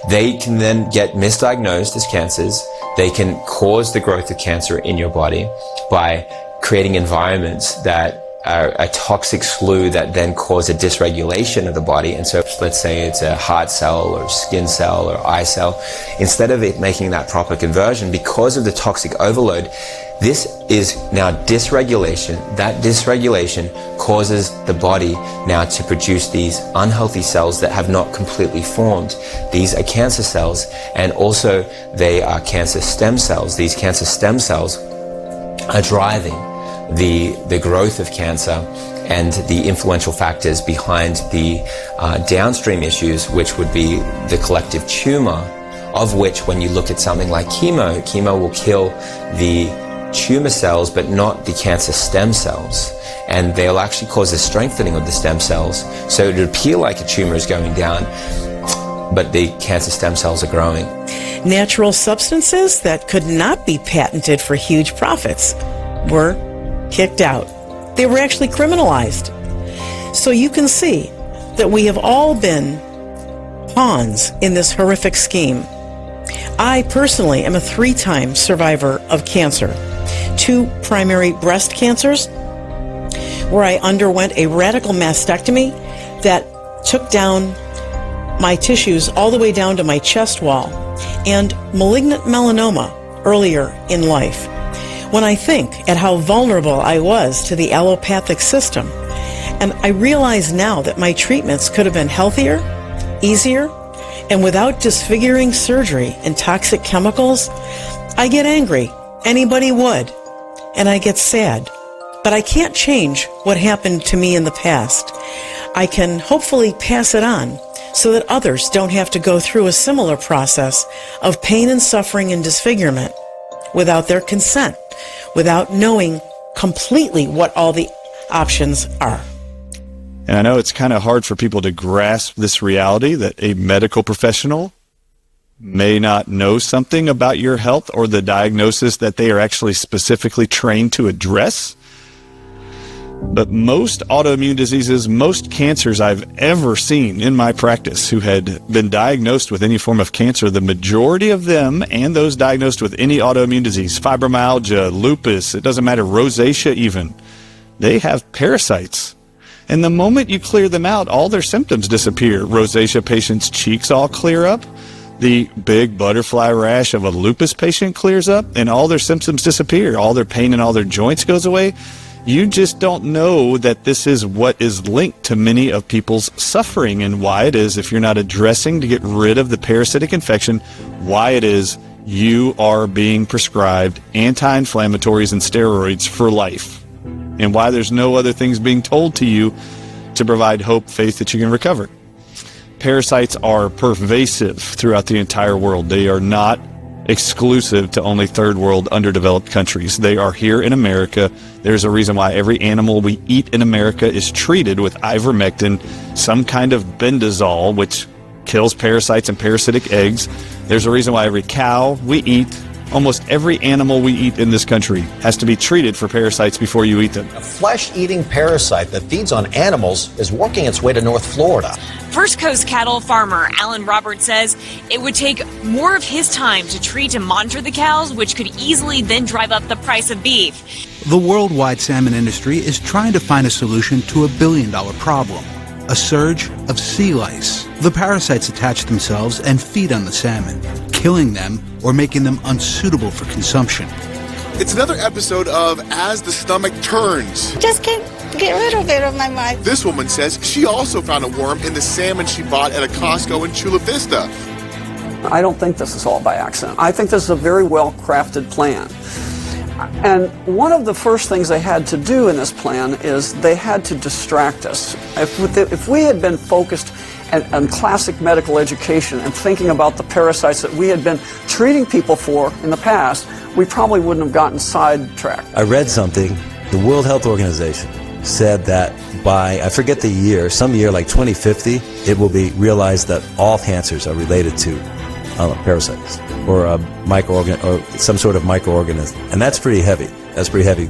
They can then get misdiagnosed as cancers. They can cause the growth of cancer in your body by creating environments that are a toxic slew that then cause a dysregulation of the body. And so let's say it's a heart cell or skin cell or eye cell. Instead of it making that proper conversion, because of the toxic overload, this is now dysregulation. That dysregulation causes the body now to produce these unhealthy cells that have not completely formed. These are cancer cells, and also they are cancer stem cells. These cancer stem cells are driving the growth of cancer and the influential factors behind the downstream issues, which would be the collective tumor, of which when you look at something like chemo will kill the tumor cells but not the cancer stem cells, and they'll actually cause a strengthening of the stem cells, so it would appear like a tumor is going down, but the cancer stem cells are growing. Natural substances that could not be patented for huge profits were kicked out. They were actually criminalized. So you can see that we have all been pawns in this horrific scheme. I personally am a 3-time survivor of cancer. 2 primary breast cancers, where I underwent a radical mastectomy that took down my tissues all the way down to my chest wall, and malignant melanoma earlier in life. When I think at how vulnerable I was to the allopathic system, and I realize now that my treatments could have been healthier, easier, and without disfiguring surgery and toxic chemicals, I get angry. Anybody would. And I get sad. But I can't change what happened to me in the past. I can hopefully pass it on so that others don't have to go through a similar process of pain and suffering and disfigurement without their consent, without knowing completely what all the options are. And I know it's kind of hard for people to grasp this reality that a medical professional may not know something about your health or the diagnosis that they are actually specifically trained to address. But most autoimmune diseases, most cancers I've ever seen in my practice who had been diagnosed with any form of cancer, the majority of them and those diagnosed with any autoimmune disease, fibromyalgia, lupus, it doesn't matter, rosacea even, they have parasites. And the moment you clear them out, all their symptoms disappear. Rosacea patients' cheeks all clear up. The big butterfly rash of a lupus patient clears up, and all their symptoms disappear. All their pain and all their joints goes away. You just don't know that this is what is linked to many of people's suffering, and why it is, if you're not addressing to get rid of the parasitic infection, why it is you are being prescribed anti-inflammatories and steroids for life. And why there's no other things being told to you to provide hope, faith that you can recover. Parasites are pervasive throughout the entire world. They are not exclusive to only third world underdeveloped countries. They are here in America. There's a reason why every animal we eat in America is treated with ivermectin, some kind of bendazole, which kills parasites and parasitic eggs. There's a reason why every cow we eat, almost every animal we eat in this country, has to be treated for parasites before you eat them. A flesh-eating parasite that feeds on animals is working its way to North Florida. First Coast cattle farmer Alan Roberts says it would take more of his time to treat and monitor the cows, which could easily then drive up the price of beef. The worldwide salmon industry is trying to find a solution to a billion-dollar problem, a surge of sea lice. The parasites attach themselves and feed on the salmon, killing them or making them unsuitable for consumption. It's another episode of As the Stomach Turns. Just can't get rid of it on my mind. This woman says she also found a worm in the salmon she bought at a Costco in Chula Vista. I don't think this is all by accident. I think this is a very well-crafted plan. And one of the first things they had to do in this plan is they had to distract us. If we had been focused and classic medical education and thinking about the parasites that we had been treating people for in the past, we probably wouldn't have gotten sidetracked. I read something, the World Health Organization said that by, I forget the year, some year like 2050, it will be realized that all cancers are related to parasites or a microorganism or some sort of microorganism. And that's pretty heavy. That's pretty heavy.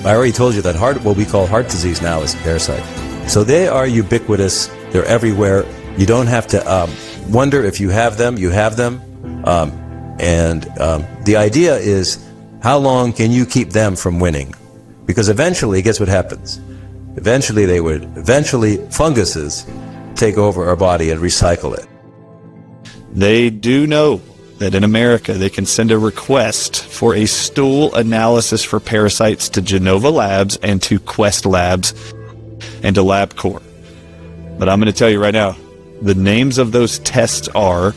I already told you that what we call heart disease now is a parasite. So they are ubiquitous. They're everywhere. You don't have to wonder if you have them. You have them. The idea is, how long can you keep them from winning? Because eventually, guess what happens? Eventually, funguses take over our body and recycle it. They do know that in America they can send a request for a stool analysis for parasites to Genova Labs and to Quest Labs and to LabCorp. But I'm going to tell you right now, the names of those tests are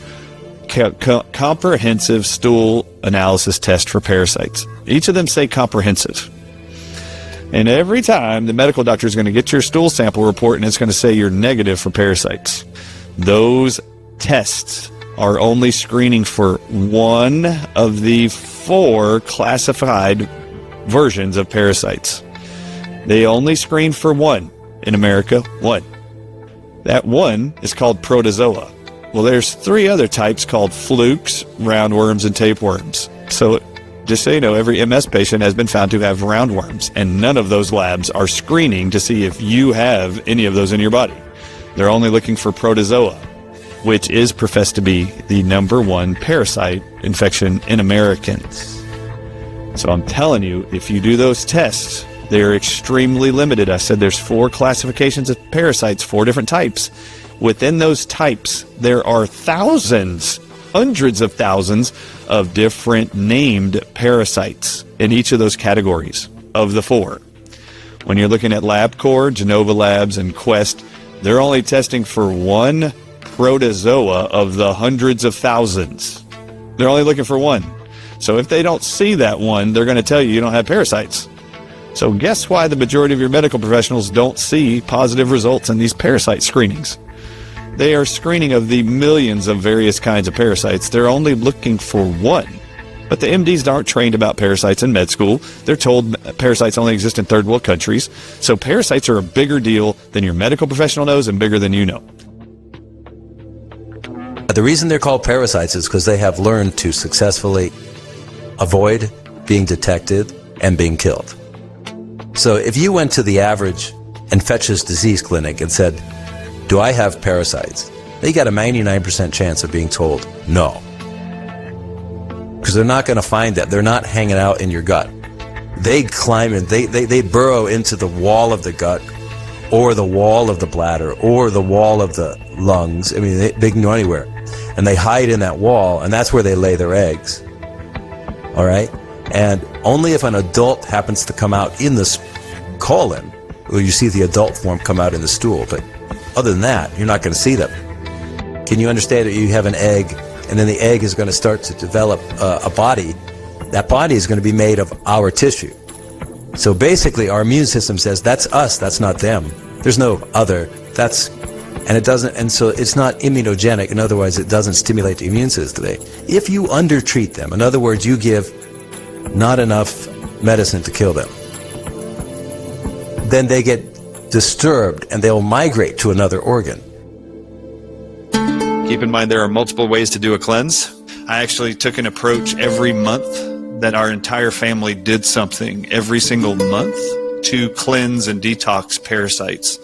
Comprehensive Stool Analysis Test for Parasites. Each of them say comprehensive. And every time the medical doctor is going to get your stool sample report and it's going to say you're negative for parasites. Those tests are only screening for one of the 4 classified versions of parasites. They only screen for one in America, one. That one is called protozoa. Well, there's 3 other types called flukes, roundworms, and tapeworms. So just so you know, every MS patient has been found to have roundworms, and none of those labs are screening to see if you have any of those in your body. They're only looking for protozoa, which is professed to be the #1 parasite infection in Americans. So I'm telling you, if you do those tests, they're extremely limited. I said there's 4 classifications of parasites, 4 different types. Within those types, there are thousands, hundreds of thousands of different named parasites in each of those categories of the 4. When you're looking at LabCorp, Genova Labs, and Quest, they're only testing for one protozoa of the hundreds of thousands. They're only looking for one. So if they don't see that one, they're going to tell you don't have parasites. So guess why the majority of your medical professionals don't see positive results in these parasite screenings? They are screening of the millions of various kinds of parasites. They're only looking for one. But the MDs aren't trained about parasites in med school. They're told parasites only exist in third world countries. So parasites are a bigger deal than your medical professional knows and bigger than you know. The reason they're called parasites is because they have learned to successfully avoid being detected and being killed. So if you went to the average infectious disease clinic and said, do I have parasites? They got a 99% chance of being told no. Because they're not going to find that. They're not hanging out in your gut. They climb in, they burrow into the wall of the gut, or the wall of the bladder, or the wall of the lungs. I mean, they can go anywhere. And they hide in that wall, and that's where they lay their eggs. All right? And only if an adult happens to come out in the colon will you see the adult form come out in the stool. But other than that, you're not going to see them. Can you understand that you have an egg, and then the egg is going to start to develop a body? That body is going to be made of our tissue. So basically, our immune system says, that's us, that's not them. There's no other. And it doesn't, and so it's not immunogenic. In other words, it doesn't stimulate the immune system. If you undertreat them, in other words, you give not enough medicine to kill them, then they get disturbed and they'll migrate to another organ. Keep in mind there are multiple ways to do a cleanse. I actually took an approach every month that our entire family did something every single month to cleanse and detox parasites.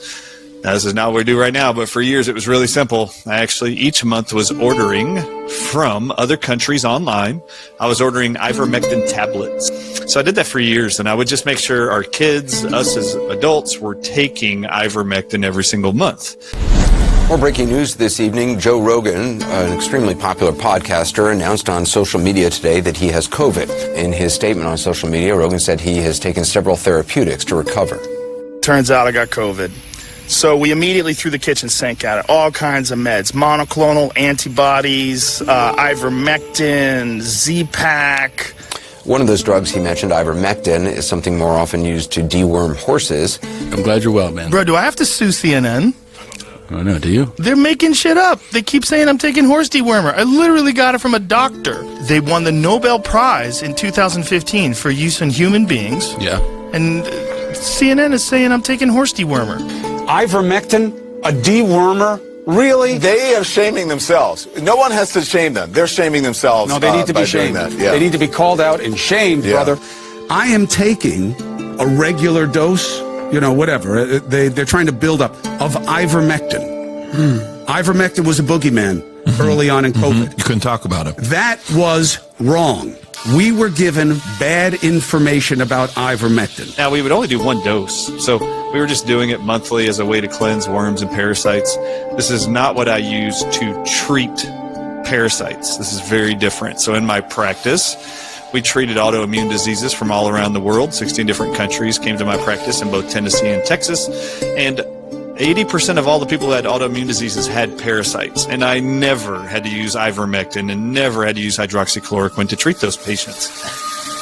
Now, this is not what we do right now, but for years it was really simple. I actually each month was ordering from other countries online. I was ordering ivermectin tablets. So I did that for years, and I would just make sure our kids, us as adults, were taking ivermectin every single month. More breaking news this evening. Joe Rogan, an extremely popular podcaster, announced on social media today that he has COVID. In his statement on social media, Rogan said he has taken several therapeutics to recover. Turns out I got COVID. So we immediately threw the kitchen sink at it. All kinds of meds, monoclonal antibodies, ivermectin, Z-Pak. One of those drugs he mentioned, ivermectin, is something more often used to deworm horses. I'm glad you're well, man. Bro, do I have to sue CNN? I know, do you? They're making shit up. They keep saying I'm taking horse dewormer. I literally got it from a doctor. They won the Nobel Prize in 2015 for use in human beings. Yeah. And CNN is saying I'm taking horse dewormer. Ivermectin, a dewormer? Really? They are shaming themselves. No one has to shame them. They're shaming themselves. No, they need to by be shamed. doing that. Yeah. They need to be called out and shamed, brother. I am taking a regular dose, whatever. They're trying to build up of ivermectin. Ivermectin was a boogeyman early on in COVID. You couldn't talk about it. That was wrong. We were given bad information about ivermectin. Now, we would only do one dose, so we were just doing it monthly as a way to cleanse worms and parasites. This is not what I use to treat parasites. This is very different. So in my practice, we treated autoimmune diseases from all around the world. 16 different countries came to my practice in both Tennessee and Texas, and 80% of all the people who had autoimmune diseases had parasites, and I never had to use ivermectin and never had to use hydroxychloroquine to treat those patients.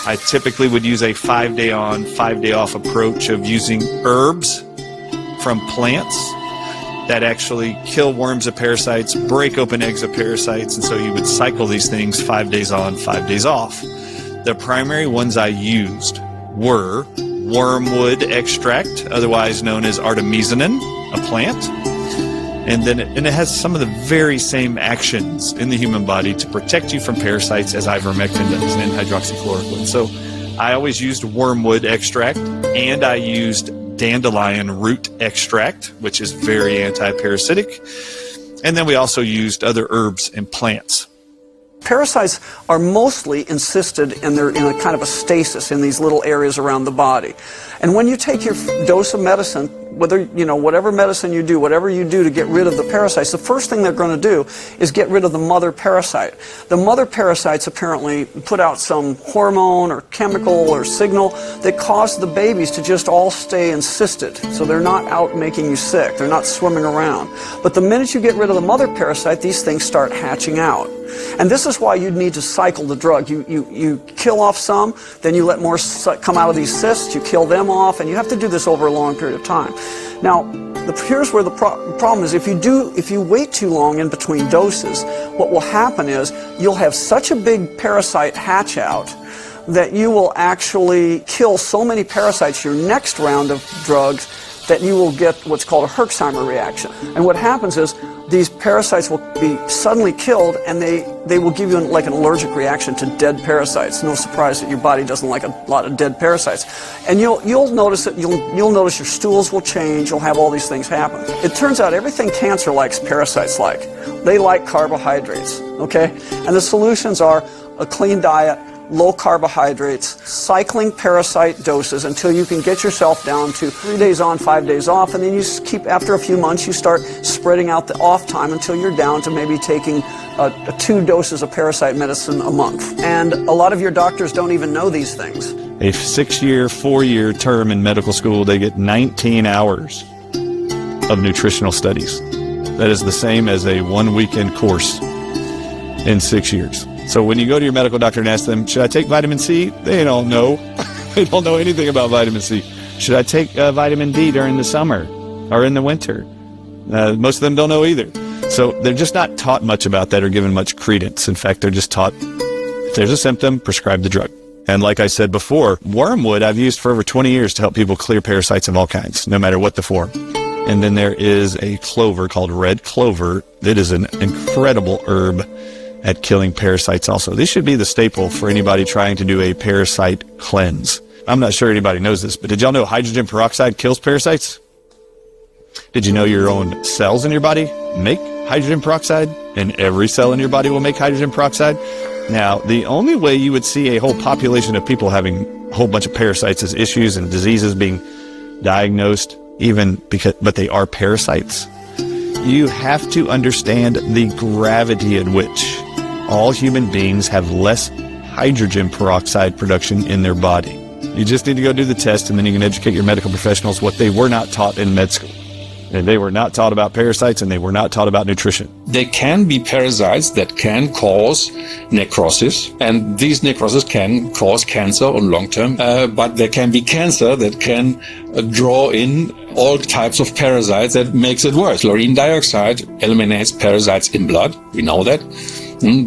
I typically would use a 5-day on, 5-day off approach of using herbs from plants that actually kill worms and parasites, break open eggs of parasites, and so you would cycle these things 5 days on, 5 days off. The primary ones I used were wormwood extract, otherwise known as artemisinin, a plant, and it has some of the very same actions in the human body to protect you from parasites as ivermectin does and hydroxychloroquine. So I always used wormwood extract, and I used dandelion root extract, which is very anti-parasitic, and then we also used other herbs and plants. Parasites are mostly encysted and they're in a kind of a stasis in these little areas around the body. And when you take your dose of medicine, whatever medicine you do, whatever you do to get rid of the parasites, the first thing they're going to do is get rid of the mother parasite. The mother parasites apparently put out some hormone or chemical or signal that cause the babies to just all stay encysted. So they're not out making you sick. They're not swimming around. But the minute you get rid of the mother parasite, these things start hatching out. And this is why you need to cycle the drug. You kill off some, then you let more come out of these cysts, you kill them off, and you have to do this over a long period of time. Now, here's where the problem is. If you wait too long in between doses, what will happen is you'll have such a big parasite hatch out that you will actually kill so many parasites your next round of drugs that you will get what's called a Herxheimer reaction. And what happens is these parasites will be suddenly killed, and they will give you like an allergic reaction to dead parasites. No surprise that your body doesn't like a lot of dead parasites. And you'll notice that you'll notice your stools will change. You'll have all these things happen. It turns out everything cancer likes, parasites like. They like carbohydrates. Okay, and the solutions are a clean diet, low carbohydrates, cycling parasite doses until you can get yourself down to 3 days on, 5 days off, and then you keep, after a few months, you start spreading out the off time until you're down to maybe taking 2 doses of parasite medicine a month. And a lot of your doctors don't even know these things. A 6-year, 4-year term in medical school, they get 19 hours of nutritional studies. That is the same as a 1-weekend course in 6 years. So when you go to your medical doctor and ask them, should I take vitamin C? They don't know. They don't know anything about vitamin C. Should I take vitamin D during the summer or in the winter? Most of them don't know either. So they're just not taught much about that or given much credence. In fact, they're just taught, if there's a symptom, prescribe the drug. And like I said before, wormwood I've used for over 20 years to help people clear parasites of all kinds, no matter what the form. And then there is a clover called red clover that is an incredible herb at killing parasites also. This should be the staple for anybody trying to do a parasite cleanse. I'm not sure anybody knows this, but did y'all know hydrogen peroxide kills parasites? Did you know your own cells in your body make hydrogen peroxide? And every cell in your body will make hydrogen peroxide? Now, the only way you would see a whole population of people having a whole bunch of parasites as issues and diseases being diagnosed, but they are parasites, you have to understand the gravity at which all human beings have less hydrogen peroxide production in their body. You just need to go do the test, and then you can educate your medical professionals what they were not taught in med school. And they were not taught about parasites, and they were not taught about nutrition. There can be parasites that can cause necrosis, and these necrosis can cause cancer on long term, but there can be cancer that can draw in all types of parasites that makes it worse. Chlorine dioxide eliminates parasites in blood. We know that.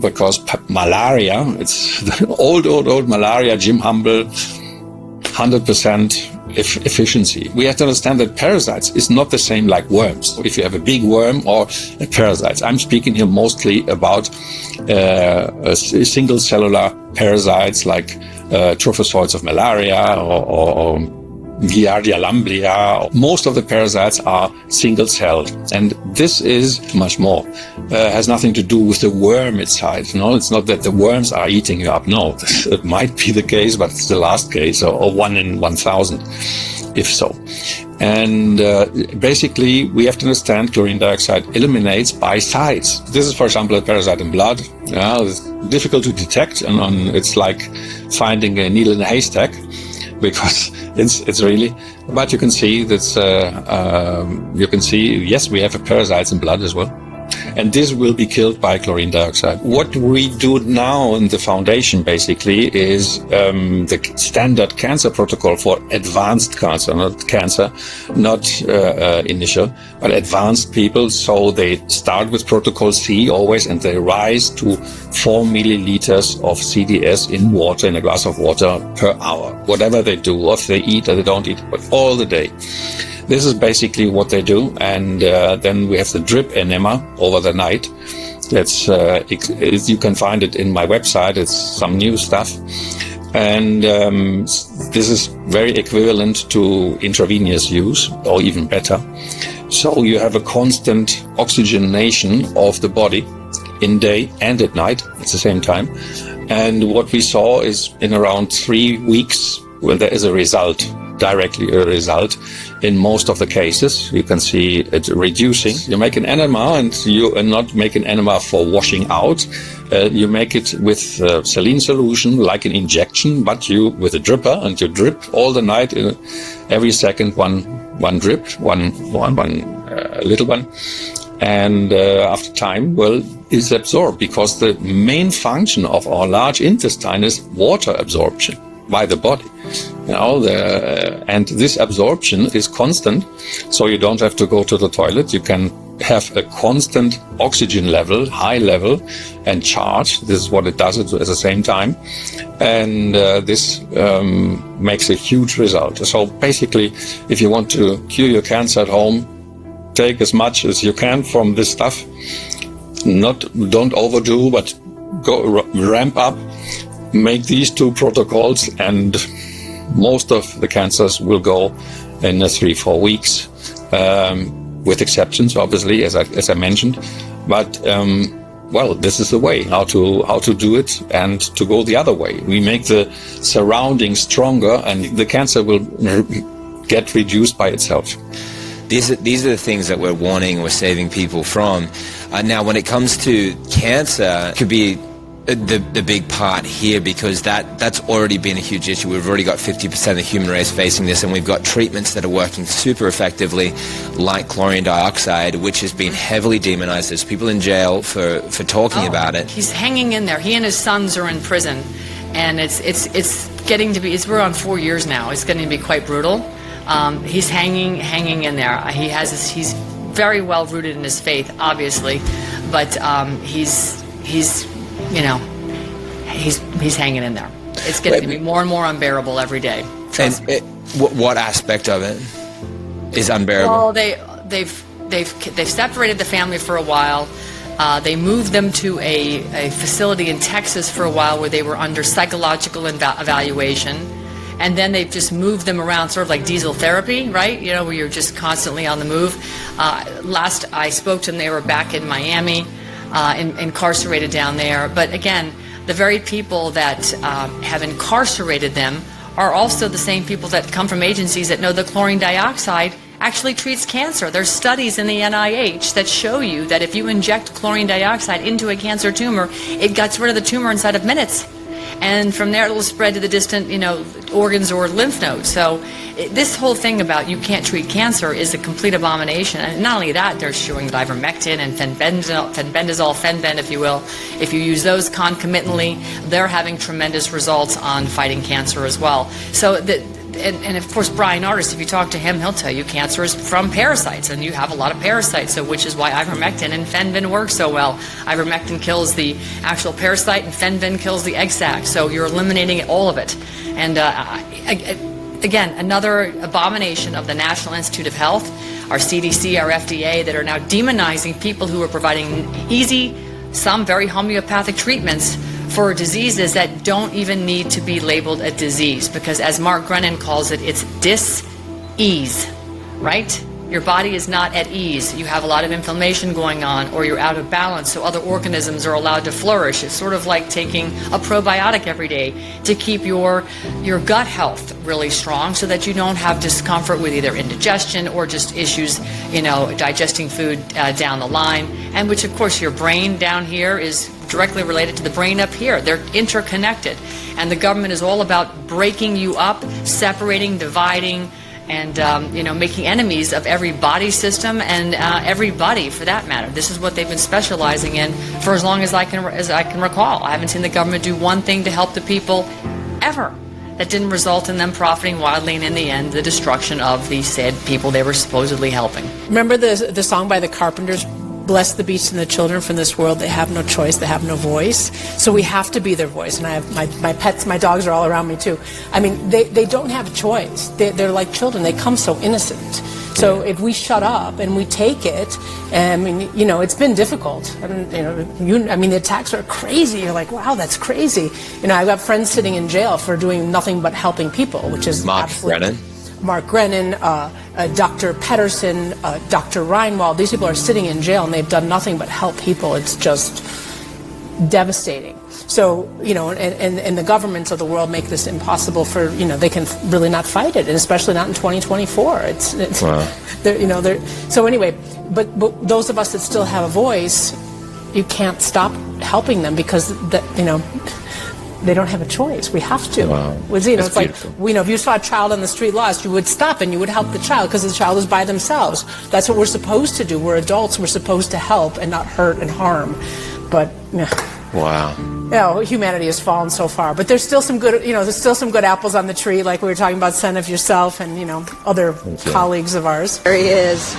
Because malaria, it's the old malaria, Jim Humble, 100% efficiency. We have to understand that parasites is not the same like worms. If you have a big worm or parasites, I'm speaking here mostly about single cellular parasites like trophozoites of malaria or Giardia lamblia. Most of the parasites are single-celled, and this is much more. Has nothing to do with the worm itself. No, it's not that the worms are eating you up. No, it might be the case, but it's the last case, or 1 in 1,000, if so. And basically, we have to understand chlorine dioxide eliminates by size. This is, for example, a parasite in blood. It's difficult to detect, and it's like finding a needle in a haystack. Because it's really, but you can see that's, yes, we have parasites in blood as well. And this will be killed by chlorine dioxide. What we do now in the foundation basically is the standard cancer protocol for advanced cancer, not initial, but advanced people. So they start with protocol C always, and they rise to 4 milliliters of CDS in water, in a glass of water per hour. Whatever they do, or if they eat or they don't eat, but all the day. This is basically what they do, and then we have the drip enema over the night. That's you can find it in my website. It's some new stuff, and this is very equivalent to intravenous use, or even better. So you have a constant oxygenation of the body in day and at night at the same time. And what we saw is in around 3 weeks, well, there is a result. Directly a result in most of the cases. You can see it reducing. You make an enema, and you are not making enema for washing out. You make it with saline solution, like an injection, but you with a dripper, and you drip all the night. Every second, one drip, one little one, and after time, well, it's absorbed, because the main function of our large intestine is water absorption by the body. And this absorption is constant, so you don't have to go to the toilet. You can have a constant oxygen level, high level, and charge. This is what it does at the same time. And this makes a huge result. So basically, if you want to cure your cancer at home, take as much as you can from this stuff. Don't overdo, but go ramp up. Make these 2 protocols, and most of the cancers will go in 3-4 weeks, with exceptions, obviously, as I mentioned. But well, this is the way how to do it, and to go the other way. We make the surroundings stronger, and the cancer will get reduced by itself. These are the things that we're warning, we're saving people from. Now, when it comes to cancer, it could be the big part here, because that's already been a huge issue. We've already got 50% of the human race facing this, and we've got treatments that are working super effectively, like chlorine dioxide, which has been heavily demonized. There's people in jail for talking about it. He's hanging in there. He and his sons are in prison, and it's getting to be, we're on 4 years now. It's getting to be quite brutal. He's hanging in there. He's very well rooted in his faith, obviously, but he's hanging in there. It's getting to be more and more unbearable every day. And what aspect of it is unbearable? Well, they've separated the family for a while. They moved them to a facility in Texas for a while where they were under psychological evaluation. And then they've just moved them around, sort of like diesel therapy, right? Where you're just constantly on the move. Last I spoke to them, they were back in Miami, incarcerated down there. But again, the very people that have incarcerated them are also the same people that come from agencies that know that chlorine dioxide actually treats cancer. There's studies in the NIH that show you that if you inject chlorine dioxide into a cancer tumor, it gets rid of the tumor inside of minutes. And from there, it'll spread to the distant, organs or lymph nodes. So this whole thing about you can't treat cancer is a complete abomination. And not only that, they're showing that ivermectin and fenbendazole, if you will, if you use those concomitantly, they're having tremendous results on fighting cancer as well. So and of course, Brian Artis, if you talk to him, he'll tell you cancer is from parasites, and you have a lot of parasites, so which is why ivermectin and fenbin work so well. Ivermectin kills the actual parasite, and fenbin kills the egg sac, so you're eliminating all of it. And again, another abomination of the National Institute of Health, our CDC, our FDA, that are now demonizing people who are providing easy, some very homeopathic treatments for diseases that don't even need to be labeled a disease, because as Mark Grennan calls it, it's dis-ease, right? Your body is not at ease. You have a lot of inflammation going on, or you're out of balance, so other organisms are allowed to flourish. It's sort of like taking a probiotic every day to keep your gut health really strong, so that you don't have discomfort with either indigestion or just issues, digesting food down the line. And which, of course, your brain down here is directly related to the brain up here. They're interconnected. And the government is all about breaking you up, separating, dividing, and making enemies of every body system and everybody, for that matter. This is what they've been specializing in for as long as I can recall. I haven't seen the government do one thing to help the people ever that didn't result in them profiting wildly, and in the end, the destruction of the said people they were supposedly helping. Remember the song by the Carpenters? Bless the beasts and the children from this world. They have no choice. They have no voice. So we have to be their voice. And I have my pets, my dogs are all around me too. I mean, they don't have a choice. They're like children. They come so innocent. So if we shut up and we take it, I mean, it's been difficult. I mean, the attacks are crazy. You're like, wow, that's crazy. I've got friends sitting in jail for doing nothing but helping people, which is Mark Grennan. Mark Grennan, Dr. Pedersen, Dr. Reinwald, these people are sitting in jail and they've done nothing but help people. It's just devastating. So, and the governments of the world make this impossible for, they can really not fight it, and especially not in 2024. It's wow. So anyway, but those of us that still have a voice, you can't stop helping them, because they don't have a choice. We have to. Wow. It's beautiful. like, if you saw a child on the street lost, you would stop and you would help the child, because the child is by themselves. That's what we're supposed to do. We're adults. We're supposed to help and not hurt and harm. But, wow. Humanity has fallen so far. But there's still some good, there's still some good apples on the tree, like we were talking about, son of yourself and, other colleagues of ours. There he is.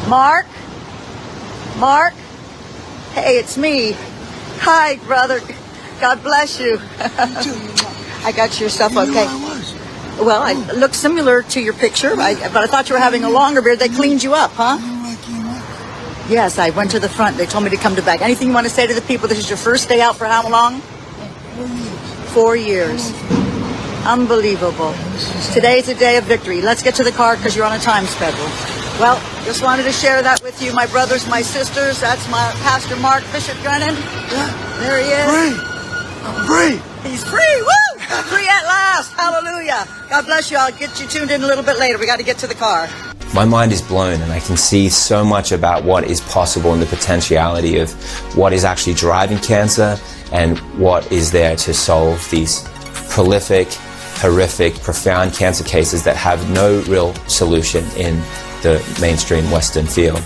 Mark? Mark? Hey, it's me. Hi, brother. God bless you. I got your stuff okay. Well, I look similar to your picture, but I thought you were having a longer beard. They cleaned you up, huh? Yes, I went to the front. They told me to come to back. Anything you want to say to the people? This is your first day out for how long? 4 years. Unbelievable. Today's a day of victory. Let's get to the car, because you're on a time schedule. Well, just wanted to share that with you, my brothers, my sisters. That's my Pastor Mark Bishop Grennan. Yeah. There he is. Free. I'm free. He's free. Woo! Free at last. Hallelujah. God bless you. I'll get you tuned in a little bit later. We got to get to the car. My mind is blown, and I can see so much about what is possible and the potentiality of what is actually driving cancer and what is there to solve these prolific, horrific, profound cancer cases that have no real solution in the mainstream Western field.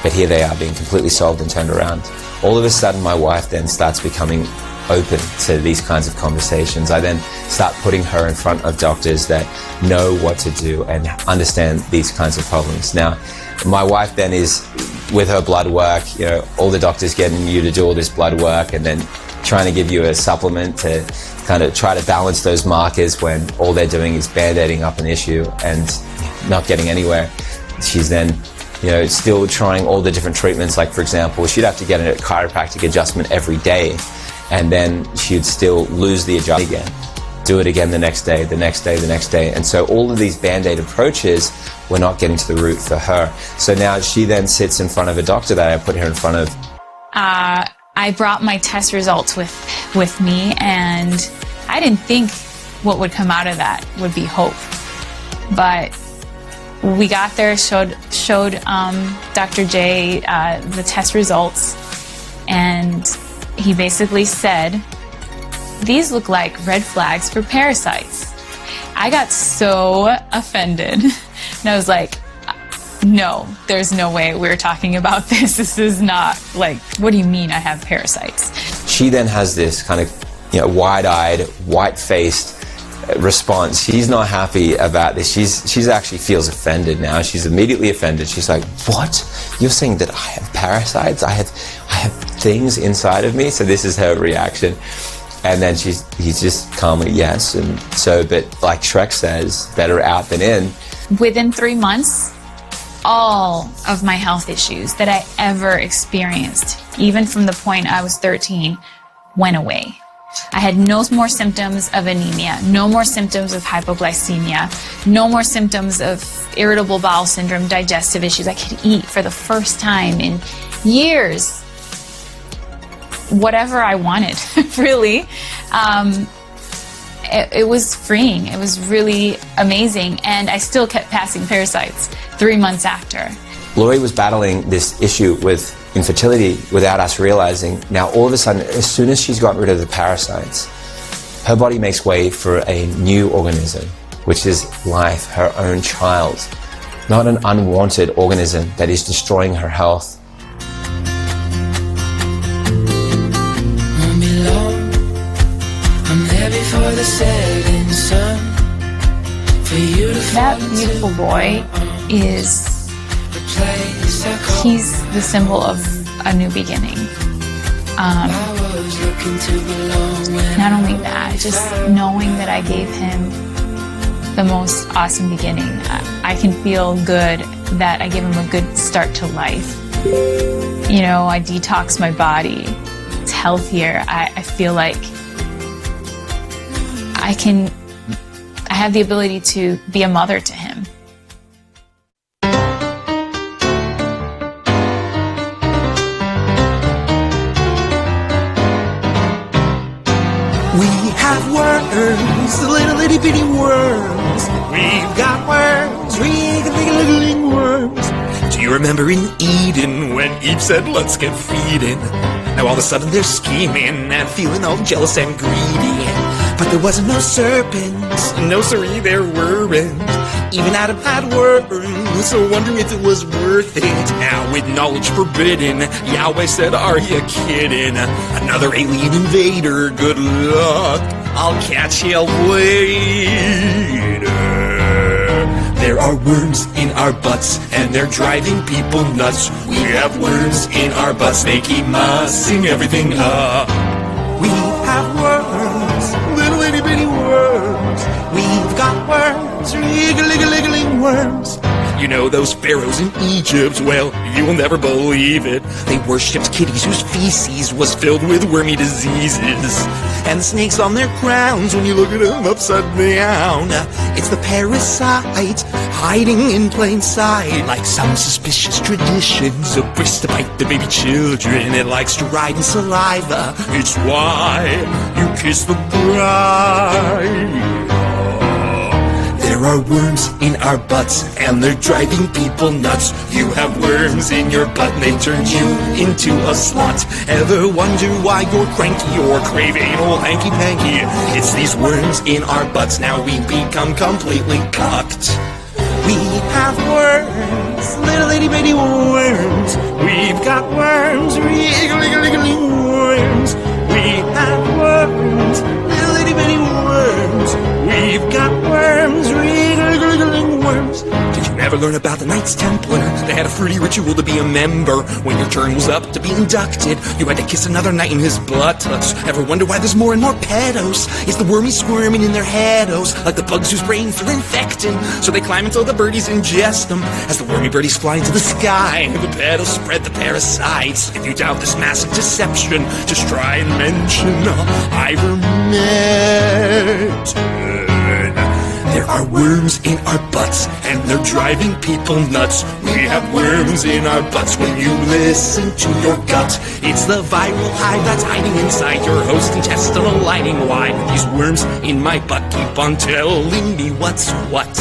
But here they are being completely solved and turned around. All of a sudden, my wife then starts becoming open to these kinds of conversations. I then start putting her in front of doctors that know what to do and understand these kinds of problems. Now, my wife then is, with her blood work, all the doctors getting you to do all this blood work and then trying to give you a supplement to kind of try to balance those markers when all they're doing is band-aiding up an issue and not getting anywhere. She's then still trying all the different treatments. Like, for example, she'd have to get a chiropractic adjustment every day, and then she'd still lose the adjustment again. Do it again the next day, the next day, the next day. And so all of these Band-Aid approaches were not getting to the root for her. So now she then sits in front of a doctor that I put her in front of. I brought my test results with me, and I didn't think what would come out of that would be hope. But we got there, showed Dr. J the test results, and he basically said, these look like red flags for parasites. I got so offended, and I was like, no, there's no way we're talking about this. This is not, like, what do you mean I have parasites? She then has this kind of wide-eyed, white-faced response. She's not happy about this. She's actually feels offended now. She's immediately offended. She's like, "What? You're saying that I have parasites? I have things inside of me?" So this is her reaction. And then he's just calmly, yes. And so, but like Shrek says, better out than in. Within 3 months, all of my health issues that I ever experienced, even from the point I was 13, went away. I had no more symptoms of anemia, no more symptoms of hypoglycemia, no more symptoms of irritable bowel syndrome, digestive issues. I could eat for the first time in years. Whatever I wanted, really. It was freeing. It was really amazing. And I still kept passing parasites 3 months after. Lori was battling this issue with infertility without us realizing. Now, all of a sudden, as soon as she's gotten rid of the parasites, her body makes way for a new organism, which is life, her own child, not an unwanted organism that is destroying her health. That beautiful boy he's the symbol of a new beginning. Not only that, just knowing that I gave him the most awesome beginning. I can feel good that I gave him a good start to life. You know, I detox my body. It's healthier. I feel like I have the ability to be a mother to him. We have worms, little itty bitty worms. We've got worms, wriggling worms. Do you remember in Eden when Eve said, "Let's get feeding"? Now all of a sudden they're scheming and feeling all jealous and greedy. But there wasn't no serpents, no siree, there weren't. Even Adam had worms, so wondering if it was worth it. Now with knowledge forbidden, Yahweh said, "Are you kidding? Another alien invader, good luck, I'll catch you later." There are worms in our butts, and they're driving people nuts. We have worms in our butts, they keep messing everything up. We have worms, little itty bitty worms. We've got worms, wriggling worms. You know those pharaohs in Egypt? Well, you will never believe it. They worshipped kitties whose feces was filled with wormy diseases. And snakes on their crowns when you look at them upside down. It's the parasite hiding in plain sight. Like some suspicious traditions, a breast to bite the baby children. It likes to ride in saliva. It's why you kiss the bride. There are worms in our butts, and they're driving people nuts. You have worms in your butt, and they turn you into a slut. Ever wonder why you're cranky or crave anal hanky-panky? It's these worms in our butts, now we become completely cucked. We have worms, little itty-bitty worms. We've got worms, wriggling worms. We have worms, little itty-bitty worms. We've got worms, wriggling worms. Did you ever learn about the Knights Templar? They had a fruity ritual to be a member. When your turn was up to be inducted, you had to kiss another knight in his buttocks. Ever wonder why there's more and more pedos? It's the wormies squirming in their heados, like the bugs whose brains are infecting. So they climb until the birdies ingest them. As the wormy birdies fly into the sky, the pedos spread the parasites. If you doubt this massive deception, just try and mention ivermectin. There are worms in our butts, and they're driving people nuts. We have worms in our butts when you listen to your gut. It's the viral hive that's hiding inside your host intestinal lining. Why these worms in my butt keep on telling me what's what?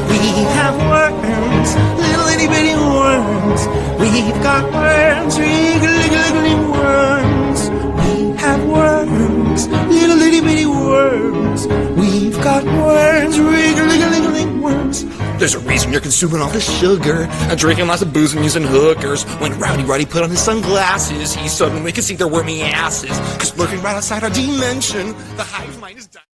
We have worms, little itty bitty worms. We've got worms, wriggling worms. We have worms, little itty bitty worms. We've got worms, wriggling worms. There's a reason you're consuming all this sugar and drinking lots of booze and using hookers. When Rowdy Roddy put on his sunglasses, he suddenly could see their wormy asses. 'Cause lurking right outside our dimension, the hive mind is dying.